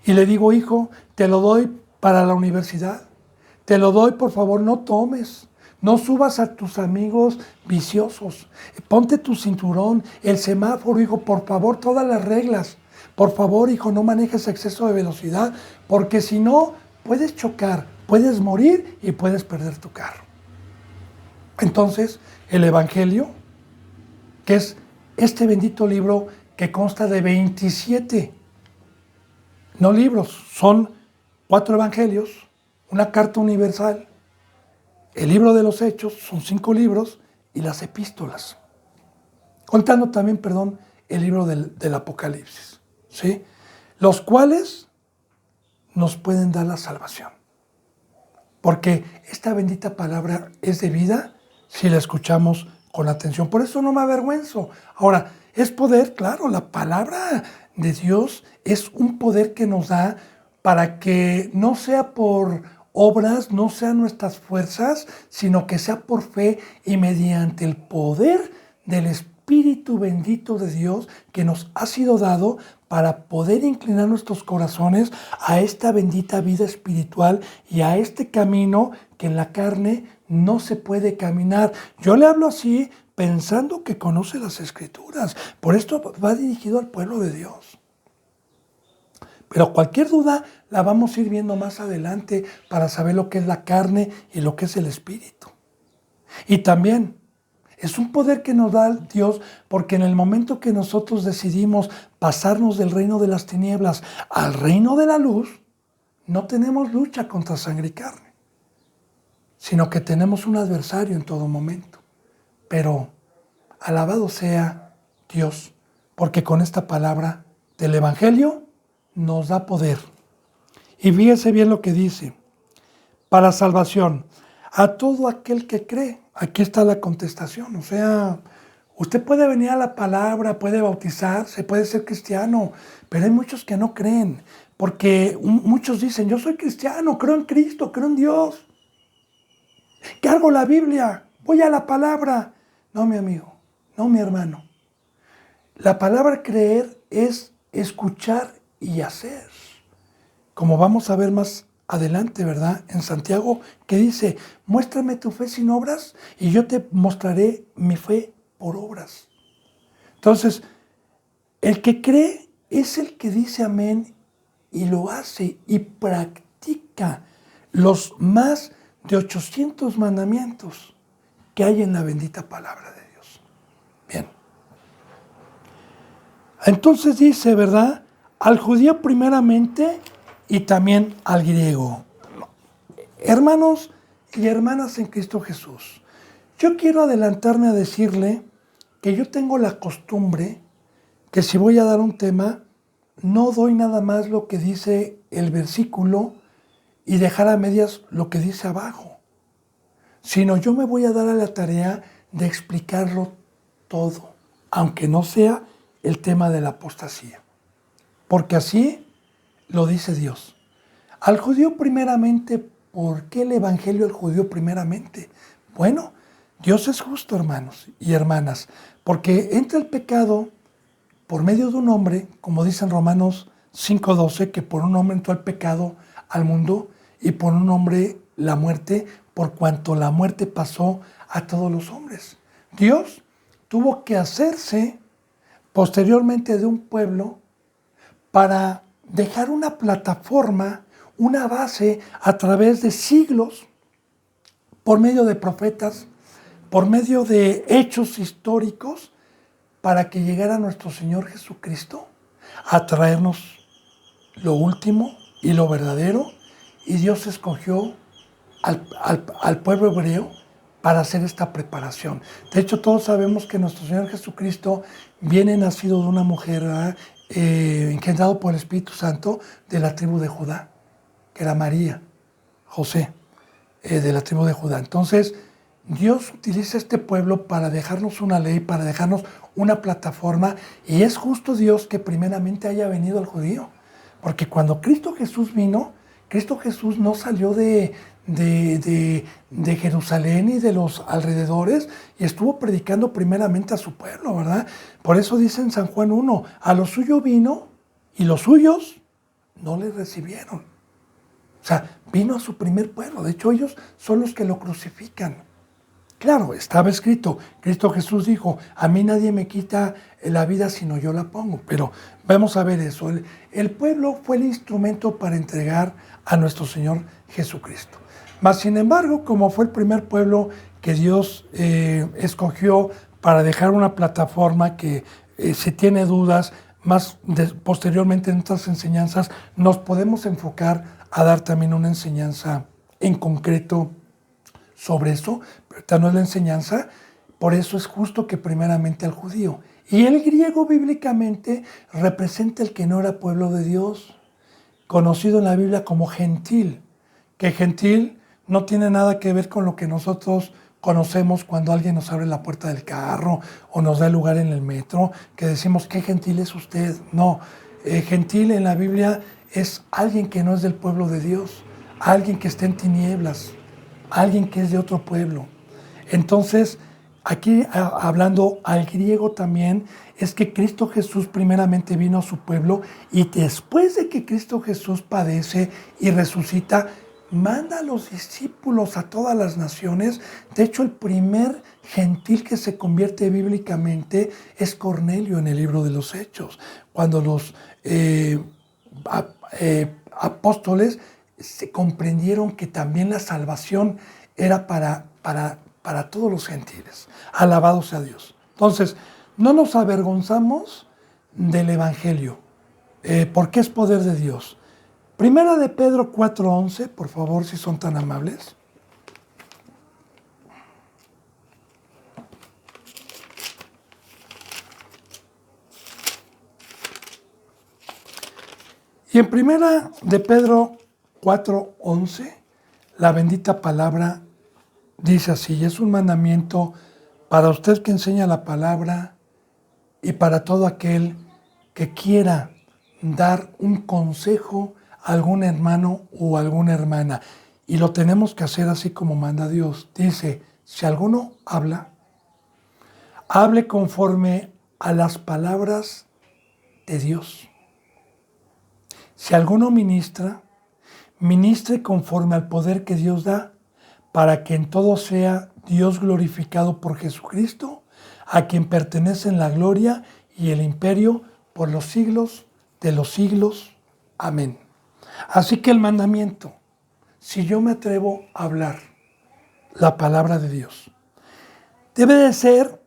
y le digo, hijo, te lo doy para la universidad. Te lo doy, por favor, no tomes. No subas a tus amigos viciosos. Ponte tu cinturón, el semáforo, hijo, por favor, todas las reglas. Por favor, hijo, no manejes exceso de velocidad, porque si no, puedes chocar, puedes morir y puedes perder tu carro. Entonces, el Evangelio, que es este bendito libro que consta de 27, no libros, son 4 evangelios, una carta universal, el libro de los Hechos, son 5 libros, y las epístolas. Contando también, el libro del Apocalipsis, ¿sí? Los cuales nos pueden dar la salvación. Porque esta bendita palabra es de vida si la escuchamos con atención. Por eso no me avergüenzo. Ahora, es poder, claro, la palabra de Dios es un poder que nos da para que no sea por obras, no sean nuestras fuerzas, sino que sea por fe y mediante el poder del Espíritu bendito de Dios que nos ha sido dado para poder inclinar nuestros corazones a esta bendita vida espiritual y a este camino que en la carne no se puede caminar. Yo le hablo así pensando que conoce las Escrituras. Por esto va dirigido al pueblo de Dios. Pero cualquier duda la vamos a ir viendo más adelante para saber lo que es la carne y lo que es el Espíritu. Y también es un poder que nos da Dios porque en el momento que nosotros decidimos pasarnos del reino de las tinieblas al reino de la luz, no tenemos lucha contra sangre y carne, sino que tenemos un adversario en todo momento. pero alabado sea Dios, porque con esta palabra del Evangelio nos da poder. Y fíjese bien lo que dice, para salvación, a todo aquel que cree. Aquí está la contestación, o sea, usted puede venir a la palabra, puede bautizarse, puede ser cristiano, pero hay muchos que no creen, porque muchos dicen, yo soy cristiano, creo en Cristo, creo en Dios, cargo la Biblia, voy a la palabra. No, mi amigo, no, mi hermano. La palabra creer es escuchar y hacer. Como vamos a ver más adelante, ¿verdad? En Santiago, que dice, muéstrame tu fe sin obras y yo te mostraré mi fe por obras. Entonces, el que cree es el que dice amén y lo hace y practica los más de 800 mandamientos que hay en la bendita palabra de Dios. Bien. Entonces dice, ¿verdad? Al judío primeramente y también al griego. Hermanos y hermanas en Cristo Jesús, yo quiero adelantarme a decirle que yo tengo la costumbre que si voy a dar un tema, no doy nada más lo que dice el versículo y dejar a medias lo que dice abajo, sino yo me voy a dar a la tarea de explicarlo todo, aunque no sea el tema de la apostasía, porque así lo dice Dios. Al judío primeramente, ¿por qué el evangelio al judío primeramente? Bueno, Dios es justo, hermanos y hermanas, porque entra el pecado por medio de un hombre, como dicen Romanos 5:12, que por un hombre entró el pecado al mundo y por un hombre la muerte, por cuanto la muerte pasó a todos los hombres. Dios tuvo que hacerse posteriormente de un pueblo para dejar una plataforma, una base a través de siglos, por medio de profetas, por medio de hechos históricos, para que llegara nuestro Señor Jesucristo a traernos lo último y lo verdadero. Y Dios escogió al pueblo hebreo para hacer esta preparación. De hecho, todos sabemos que nuestro Señor Jesucristo viene nacido de una mujer, engendrado por el Espíritu Santo de la tribu de Judá, que era María, José, de la tribu de Judá. Entonces, Dios utiliza este pueblo para dejarnos una ley, para dejarnos una plataforma, y es justo Dios que primeramente haya venido al judío, porque cuando Cristo Jesús vino, Cristo Jesús no salió de Jerusalén y de los alrededores y estuvo predicando primeramente a su pueblo, ¿verdad? Por eso dice en San Juan 1, a lo suyo vino y los suyos no le recibieron. O sea, vino a su primer pueblo. De hecho, ellos son los que lo crucifican. Claro, estaba escrito, Cristo Jesús dijo, a mí nadie me quita la vida sino yo la pongo. Pero vamos a ver eso. El pueblo fue el instrumento para entregar a nuestro Señor Jesucristo. Mas, sin embargo, como fue el primer pueblo que Dios escogió para dejar una plataforma que si tiene dudas, posteriormente en otras enseñanzas, nos podemos enfocar a dar también una enseñanza en concreto sobre eso, pero esta no es la enseñanza. Por eso es justo que primeramente al judío. Y el griego bíblicamente representa el que no era pueblo de Dios, conocido en la Biblia como gentil, que gentil no tiene nada que ver con lo que nosotros conocemos cuando alguien nos abre la puerta del carro o nos da el lugar en el metro, que decimos, qué gentil es usted. No, gentil en la Biblia es alguien que no es del pueblo de Dios, alguien que está en tinieblas, alguien que es de otro pueblo. Entonces, aquí hablando al griego también, es que Cristo Jesús primeramente vino a su pueblo y después de que Cristo Jesús padece y resucita, manda a los discípulos a todas las naciones. De hecho, el primer gentil que se convierte bíblicamente es Cornelio en el libro de los Hechos, cuando los apóstoles se comprendieron que también la salvación era para todos los gentiles. Alabado sea Dios. Entonces, no nos avergonzamos del Evangelio, porque es poder de Dios. Primera de Pedro 4:11, por favor, si son tan amables. Y en primera de Pedro 4:11, la bendita palabra dice así, y es un mandamiento para usted que enseña la palabra y para todo aquel que quiera dar un consejo a algún hermano o alguna hermana. Y lo tenemos que hacer así como manda Dios. Dice, si alguno habla, hable conforme a las palabras de Dios. Si alguno ministra, ministre conforme al poder que Dios da, para que en todo sea Dios glorificado por Jesucristo, a quien pertenecen la gloria y el imperio por los siglos de los siglos. Amén. Así que el mandamiento, si yo me atrevo a hablar la palabra de Dios, debe de ser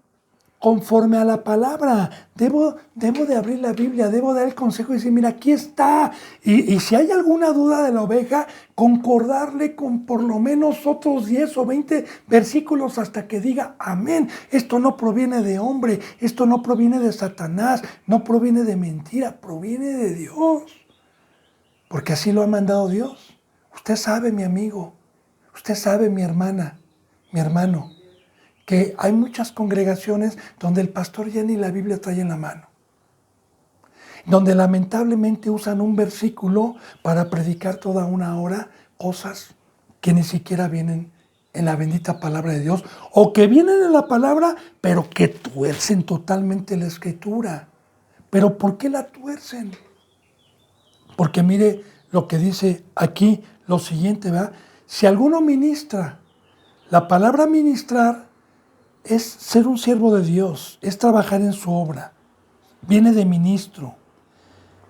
conforme a la palabra. Debo de abrir la Biblia, debo dar el consejo y decir, mira, aquí está. Y si hay alguna duda de la oveja, concordarle con por lo menos otros 10 o 20 versículos hasta que diga, amén. Esto no proviene de hombre, esto no proviene de Satanás, no proviene de mentira, proviene de Dios. Porque así lo ha mandado Dios. Usted sabe, mi amigo, usted sabe, mi hermana, mi hermano, que hay muchas congregaciones donde el pastor ya ni la Biblia trae en la mano, donde lamentablemente usan un versículo para predicar toda una hora cosas que ni siquiera vienen en la bendita palabra de Dios, o que vienen en la palabra, pero que tuercen totalmente la escritura. ¿Pero por qué la tuercen? Porque mire lo que dice aquí, lo siguiente, ¿verdad? Si alguno ministra, la palabra ministrar es ser un siervo de Dios, es trabajar en su obra. Viene de ministro.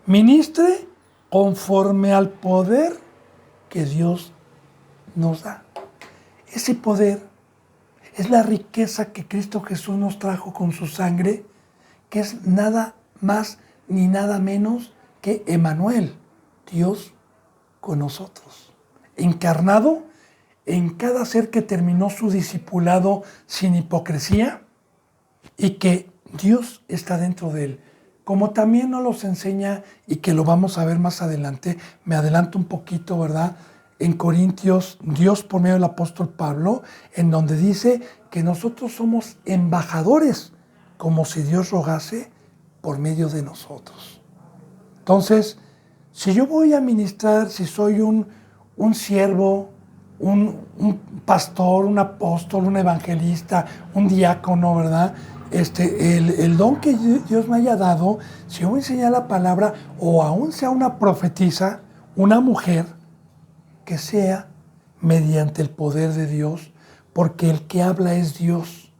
Ministre conforme al poder que Dios nos da. Ese poder es la riqueza que Cristo Jesús nos trajo con su sangre, que es nada más ni nada menos que Emmanuel, Dios con nosotros, encarnado en cada ser que terminó su discipulado sin hipocresía y que Dios está dentro de él. Como también nos los enseña y que lo vamos a ver más adelante, me adelanto un poquito, ¿verdad? En Corintios, Dios por medio del apóstol Pablo, en donde dice que nosotros somos embajadores, como si Dios rogase por medio de nosotros. Entonces, si yo voy a ministrar, si soy un siervo, un pastor, un apóstol, un evangelista, un diácono, ¿verdad? El don que Dios me haya dado, si yo voy a enseñar la palabra, o aún sea una profetisa, una mujer, que sea mediante el poder de Dios, porque el que habla es Dios,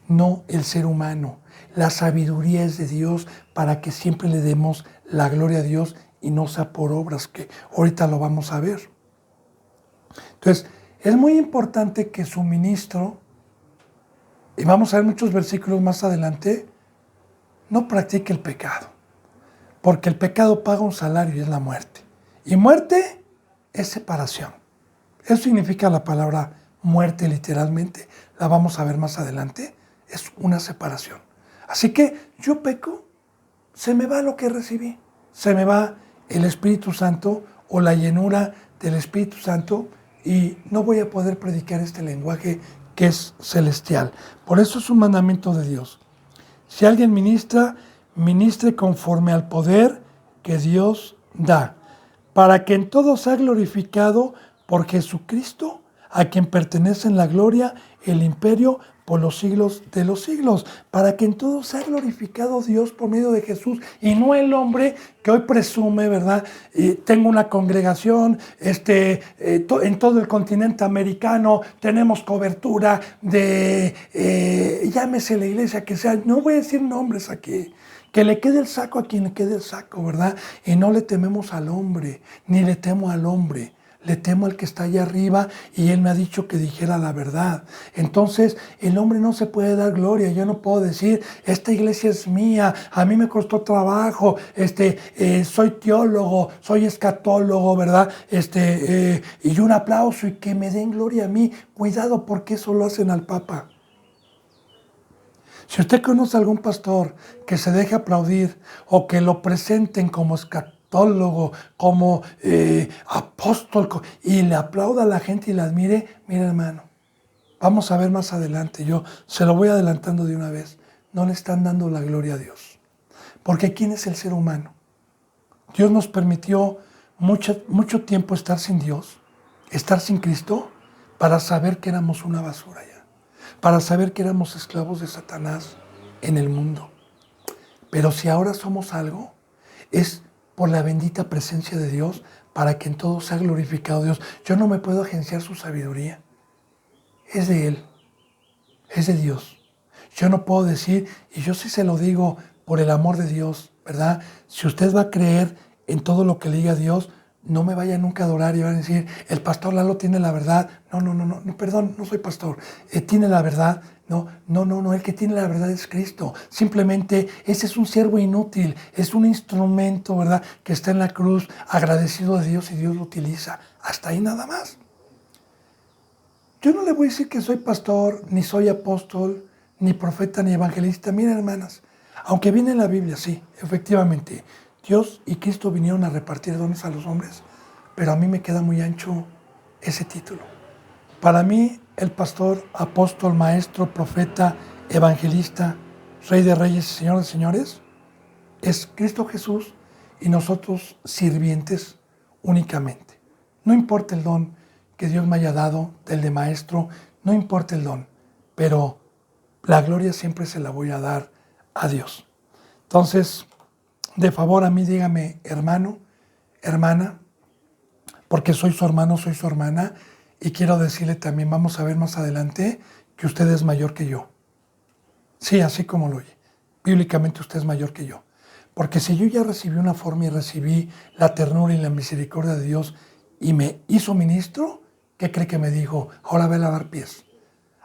no el ser humano. La sabiduría es de Dios para que siempre le demos la gloria a Dios y no sea por obras, que ahorita lo vamos a ver. Entonces, es muy importante que su ministro, y vamos a ver muchos versículos más adelante, no practique el pecado, porque el pecado paga un salario y es la muerte. Y muerte es separación. Eso significa la palabra muerte literalmente, la vamos a ver más adelante, es una separación. Así que yo peco, se me va lo que recibí, se me va el Espíritu Santo o la llenura del Espíritu Santo y no voy a poder predicar este lenguaje que es celestial. Por eso es un mandamiento de Dios. Si alguien ministra, ministre conforme al poder que Dios da, para que en todo sea glorificado por Jesucristo, a quien pertenecen la gloria, el imperio, por los siglos de los siglos, para que en todo sea glorificado Dios por medio de Jesús y no el hombre que hoy presume, ¿verdad? Tengo una congregación, en todo el continente americano tenemos cobertura de, llámese la iglesia que sea, no voy a decir nombres aquí, que le quede el saco a quien le quede el saco, ¿verdad? Y no le tememos al hombre, ni le temo al hombre. Le temo al que está allá arriba y él me ha dicho que dijera la verdad. Entonces, el hombre no se puede dar gloria. Yo no puedo decir, esta iglesia es mía, a mí me costó trabajo, soy teólogo, soy escatólogo, ¿verdad? Y un aplauso y que me den gloria a mí. Cuidado, porque eso lo hacen al Papa. Si usted conoce a algún pastor que se deje aplaudir o que lo presenten como tólogo, como apóstol, y le aplauda a la gente y la admire, mira hermano, vamos a ver más adelante, yo se lo voy adelantando de una vez, no le están dando la gloria a Dios. Porque ¿quién es el ser humano? Dios nos permitió mucho tiempo estar sin Dios, estar sin Cristo, para saber que éramos una basura ya, para saber que éramos esclavos de Satanás en el mundo. Pero si ahora somos algo, es por la bendita presencia de Dios, para que en todo sea glorificado Dios. Yo no me puedo agenciar su sabiduría, es de Él, es de Dios. Yo no puedo decir, y yo sí se lo digo por el amor de Dios, ¿verdad? Si usted va a creer en todo lo que le diga Dios, no me vaya nunca a adorar y va a decir, el pastor Lalo tiene la verdad. No, perdón, no soy pastor. Tiene la verdad. No, el que tiene la verdad es Cristo. Simplemente ese es un siervo inútil, es un instrumento, ¿verdad? Que está en la cruz, agradecido de Dios y Dios lo utiliza. Hasta ahí nada más. Yo no le voy a decir que soy pastor, ni soy apóstol, ni profeta, ni evangelista. Miren, hermanas, aunque viene en la Biblia, sí, efectivamente, Dios y Cristo vinieron a repartir dones a los hombres, pero a mí me queda muy ancho ese título. Para mí, el pastor, apóstol, maestro, profeta, evangelista, rey de reyes y señor de señores, es Cristo Jesús y nosotros sirvientes únicamente. No importa el don que Dios me haya dado, el de maestro, no importa el don, pero la gloria siempre se la voy a dar a Dios. Entonces, de favor a mí dígame hermano, hermana, porque soy su hermano, soy su hermana, y quiero decirle también, vamos a ver más adelante, que usted es mayor que yo. Sí, así como lo oye. Bíblicamente usted es mayor que yo. Porque si yo ya recibí una forma y recibí la ternura y la misericordia de Dios y me hizo ministro, ¿qué cree que me dijo? Ahora ve a lavar pies.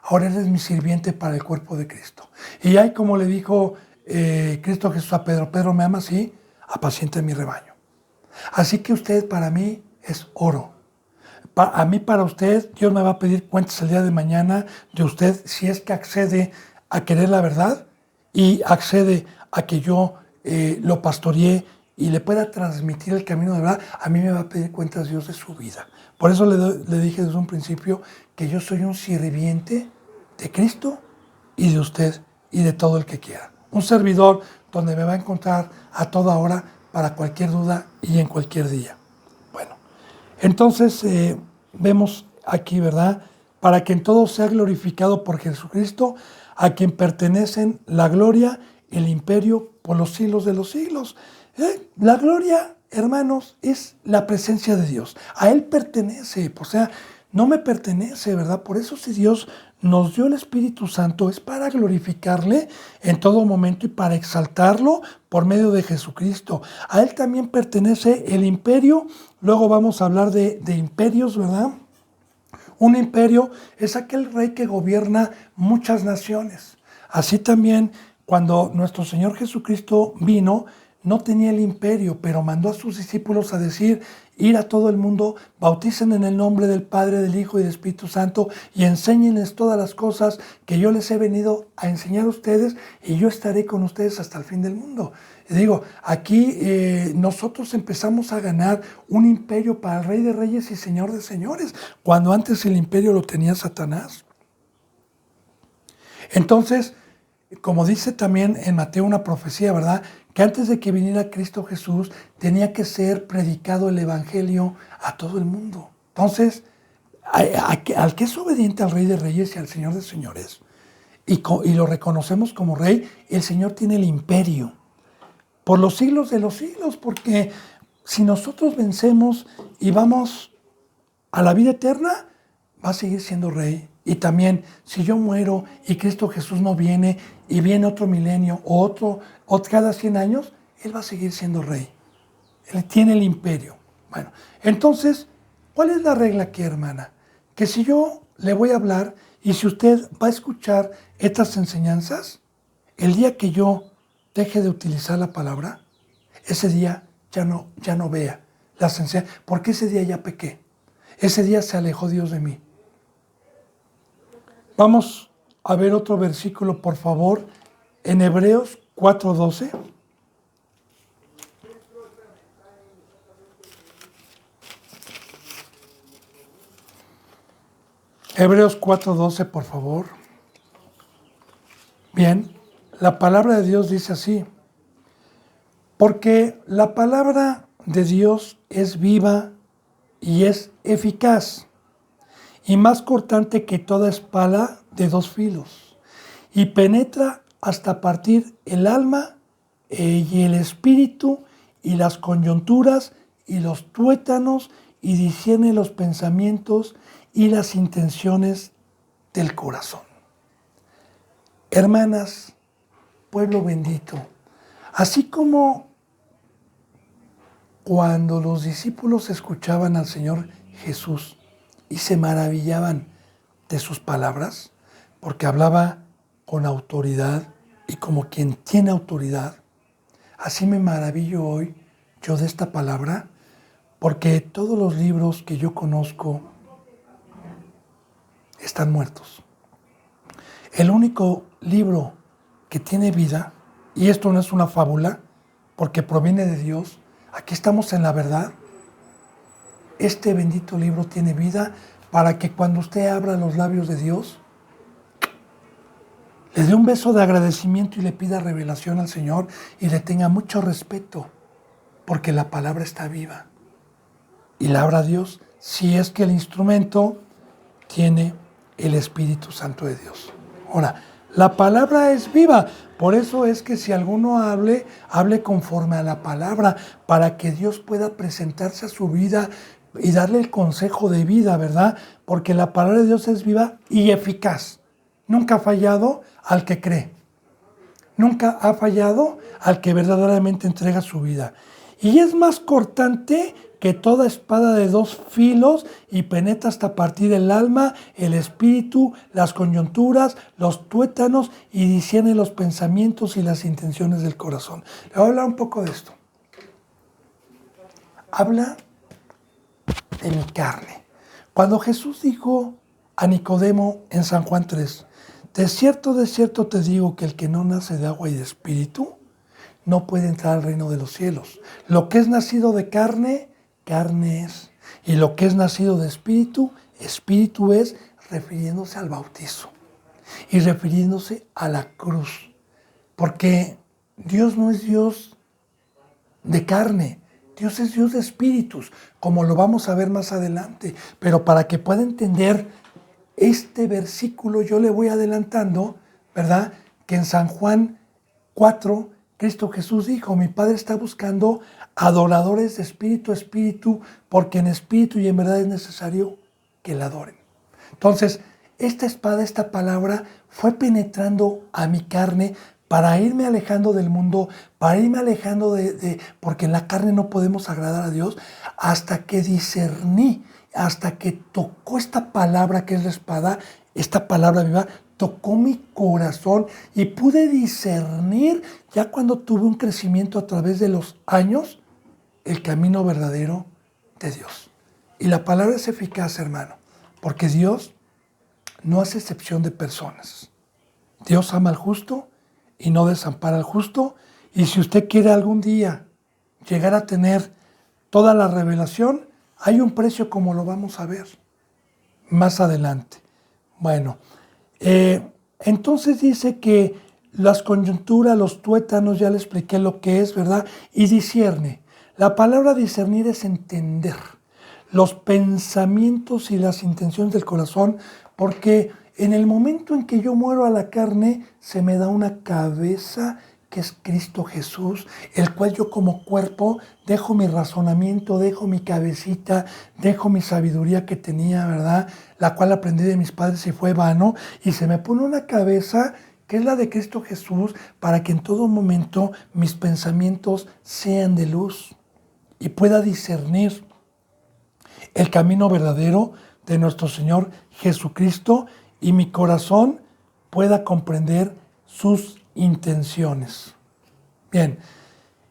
Ahora eres mi sirviente para el cuerpo de Cristo. Y ahí como le dijo Cristo Jesús a Pedro, Pedro, ¿me ama? Sí, apacienta mi rebaño. Así que usted para mí es oro. A mí para usted, Dios me va a pedir cuentas el día de mañana de usted si es que accede a querer la verdad y accede a que yo lo pastoreé y le pueda transmitir el camino de verdad. A mí me va a pedir cuentas Dios de su vida. Por eso le dije desde un principio que yo soy un sirviente de Cristo y de usted y de todo el que quiera. Un servidor donde me va a encontrar a toda hora para cualquier duda y en cualquier día. Bueno, entonces vemos aquí, ¿verdad? Para que en todo sea glorificado por Jesucristo, a quien pertenecen la gloria, el imperio por los siglos de los siglos. La gloria, hermanos, es la presencia de Dios. A Él pertenece, o sea, no me pertenece, ¿verdad? Por eso si Dios nos dio el Espíritu Santo es para glorificarle en todo momento y para exaltarlo por medio de Jesucristo. A Él también pertenece el imperio. Luego vamos a hablar de imperios, ¿verdad? Un imperio es aquel rey que gobierna muchas naciones. Así también, cuando nuestro Señor Jesucristo vino, no tenía el imperio, pero mandó a sus discípulos a decir, ir a todo el mundo, bauticen en el nombre del Padre, del Hijo y del Espíritu Santo y enséñenles todas las cosas que yo les he venido a enseñar a ustedes y yo estaré con ustedes hasta el fin del mundo. Y digo, aquí nosotros empezamos a ganar un imperio para el Rey de Reyes y Señor de Señores, cuando antes el imperio lo tenía Satanás. Entonces, como dice también en Mateo una profecía, ¿verdad? Que antes de que viniera Cristo Jesús, tenía que ser predicado el Evangelio a todo el mundo. Entonces, al que es obediente al Rey de Reyes y al Señor de Señores, y lo reconocemos como Rey, el Señor tiene el imperio por los siglos de los siglos, porque si nosotros vencemos y vamos a la vida eterna, va a seguir siendo Rey. Y también, si yo muero y Cristo Jesús no viene y viene otro milenio o cada 100 años, Él va a seguir siendo Rey. Él tiene el imperio. Bueno, entonces, ¿cuál es la regla aquí, hermana? Que si yo le voy a hablar y si usted va a escuchar estas enseñanzas, el día que yo deje de utilizar la palabra, ese día ya no vea las enseñanzas, porque ese día ya pequé. Ese día se alejó Dios de mí. Vamos a ver otro versículo, por favor, en Hebreos 4:12. Hebreos 4:12, por favor. Bien, la palabra de Dios dice así: porque la palabra de Dios es viva y es eficaz, y más cortante que toda espada de dos filos, y penetra hasta partir el alma y el espíritu, y las coyunturas, y los tuétanos, y discierne los pensamientos y las intenciones del corazón. Hermanas, pueblo bendito, así como cuando los discípulos escuchaban al Señor Jesús y se maravillaban de sus palabras, porque hablaba con autoridad y como quien tiene autoridad, así me maravillo hoy yo de esta palabra, porque todos los libros que yo conozco están muertos. El único libro que tiene vida, y esto no es una fábula, porque proviene de Dios, aquí estamos en la verdad. Este bendito libro tiene vida para que cuando usted abra los labios de Dios, le dé un beso de agradecimiento y le pida revelación al Señor y le tenga mucho respeto, porque la palabra está viva. Y la abra Dios si es que el instrumento tiene el Espíritu Santo de Dios. Ahora, la palabra es viva, por eso es que si alguno hable conforme a la palabra, para que Dios pueda presentarse a su vida y darle el consejo de vida, ¿verdad? Porque la palabra de Dios es viva y eficaz. Nunca ha fallado al que cree. Nunca ha fallado al que verdaderamente entrega su vida. Y es más cortante que toda espada de dos filos y penetra hasta partir el alma, el espíritu, las coyunturas, los tuétanos y discierne los pensamientos y las intenciones del corazón. Le voy a hablar un poco de esto. Habla de mi carne. Cuando Jesús dijo a Nicodemo en San Juan 3, de cierto te digo que el que no nace de agua y de espíritu, no puede entrar al reino de los cielos. Lo que es nacido de carne, carne es. Y lo que es nacido de espíritu, espíritu es, refiriéndose al bautizo. Y refiriéndose a la cruz. Porque Dios no es Dios de carne. Dios es Dios de espíritus, como lo vamos a ver más adelante. Pero para que pueda entender este versículo, yo le voy adelantando, ¿verdad? Que en San Juan 4, Cristo Jesús dijo, mi Padre está buscando adoradores de espíritu a espíritu, porque en espíritu y en verdad es necesario que la adoren. Entonces, esta espada, esta palabra, fue penetrando a mi carne para irme alejando del mundo, para irme alejando porque en la carne no podemos agradar a Dios, hasta que discerní, hasta que tocó esta palabra que es la espada, esta palabra viva, tocó mi corazón y pude discernir, ya cuando tuve un crecimiento a través de los años, el camino verdadero de Dios. Y la palabra es eficaz, hermano, porque Dios no hace excepción de personas. Dios ama al justo y no desampara al justo. Y si usted quiere algún día llegar a tener toda la revelación, hay un precio como lo vamos a ver más adelante. Bueno, entonces dice que las coyunturas, los tuétanos, ya le expliqué lo que es, ¿verdad? Y discierne. La palabra discernir es entender los pensamientos y las intenciones del corazón, porque en el momento en que yo muero a la carne, se me da una cabeza que es Cristo Jesús, el cual yo como cuerpo dejo mi razonamiento, dejo mi cabecita, dejo mi sabiduría que tenía, ¿verdad? La cual aprendí de mis padres y fue vano, y se me pone una cabeza que es la de Cristo Jesús, para que en todo momento mis pensamientos sean de luz y pueda discernir el camino verdadero de nuestro Señor Jesucristo y mi corazón pueda comprender sus intenciones. Bien,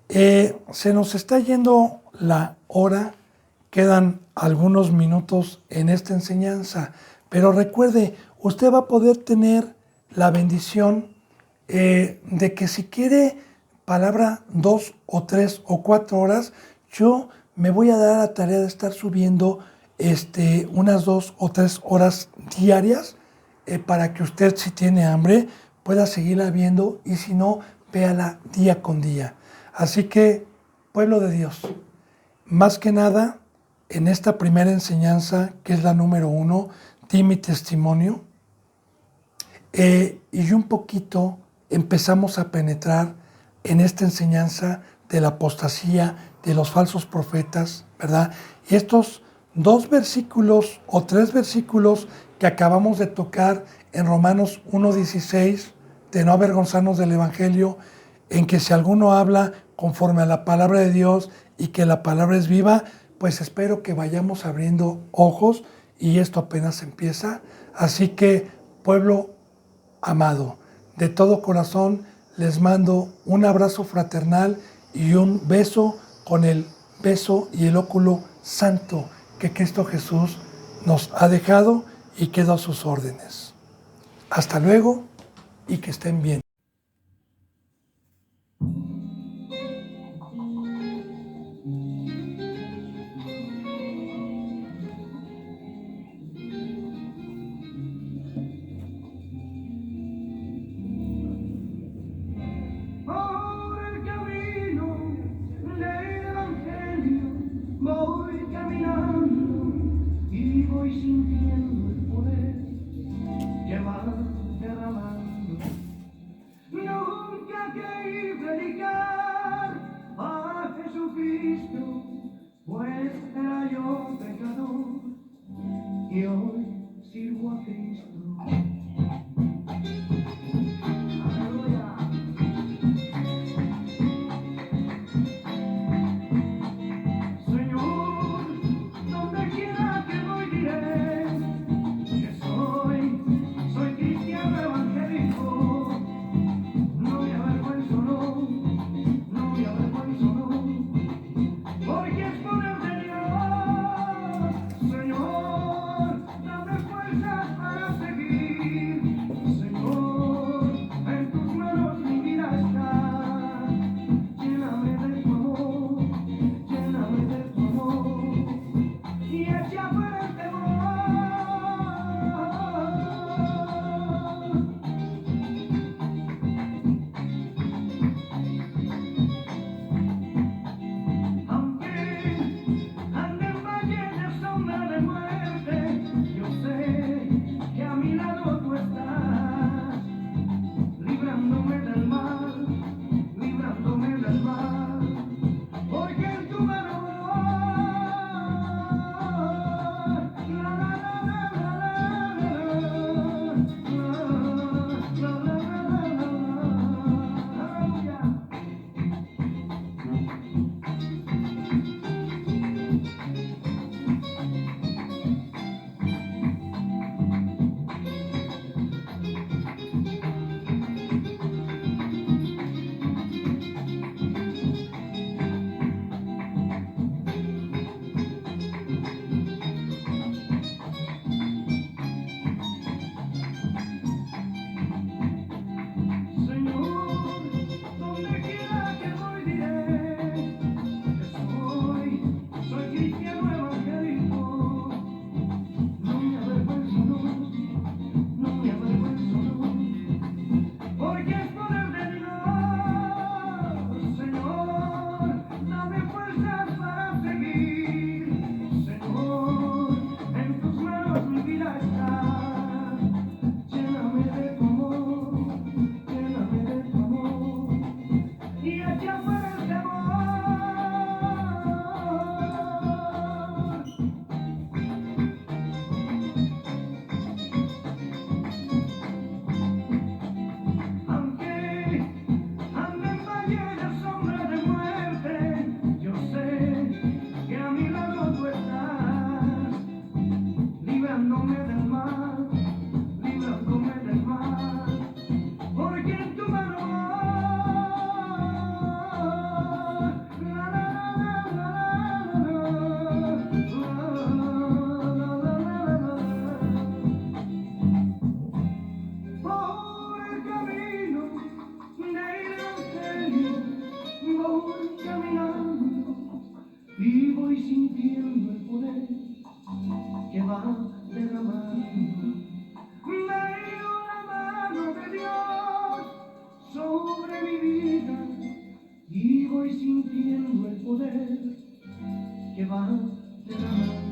se nos está yendo la hora, quedan algunos minutos en esta enseñanza, pero recuerde, usted va a poder tener la bendición de que si quiere palabra 2 o 3 o 4 horas, yo me voy a dar la tarea de estar subiendo unas 2 o 3 horas diarias para que usted, si tiene hambre, pueda seguirla viendo, y si no, véala día con día. Así que, pueblo de Dios, más que nada, en esta primera enseñanza, que es la número 1, di mi testimonio, y un poquito empezamos a penetrar en esta enseñanza de la apostasía, de los falsos profetas, ¿verdad? Y estos 2 versículos o 3 versículos que acabamos de tocar en Romanos 1:16, de no avergonzarnos del Evangelio, en que si alguno habla conforme a la palabra de Dios y que la palabra es viva, pues espero que vayamos abriendo ojos, y esto apenas empieza. Así que, pueblo amado, de todo corazón les mando un abrazo fraternal y un beso con el beso y el óculo santo que Cristo Jesús nos ha dejado y quedó a sus órdenes. Hasta luego y que estén bien. Por el camino del Evangelio voy caminando y voy sintiendo el poder que va derramando. Nunca creí predicar a Jesucristo, pues era yo pecador y hoy sirvo a Cristo. Aleluya. Señor, donde quiera que voy diré que soy cristiano evangélico. No me avergüenzo, no me avergüenzo, no, porque es poder de Dios. Señor, dame fuerzas para seguir. Señor, en tus manos mi vida está. Lléname de tu amor, lléname de tu amor, y echa fuera el temor. Aunque ande en valle de sombra de muerte, yo sé que a mi lado tú estás, librándome del mal, librándome del mal, porque en tu mano voy. La, la, la, la, la, la, la, la, la, aleluya. Señor, donde quiera que voy diré que soy cristiano evangélico. No me avergüenzo, no me avergüenzo, no, porque es poder de Dios. Señor, dame fuerzas para seguir. Señor, en tus manos mi vida está. Lléname de tu amor, lléname de tu amor, y echa fuera el temor. Aunque ande en valle de sombra de muerte, yo sé que a mi lado tú estás, librándome del mal, librándome del mal, porque en tu mano voy. La, la, la, la, la, la, la, por el camino del Evangelio voy caminando y voy sintiendo el poder vida y voy sintiendo el poder que va de la mano.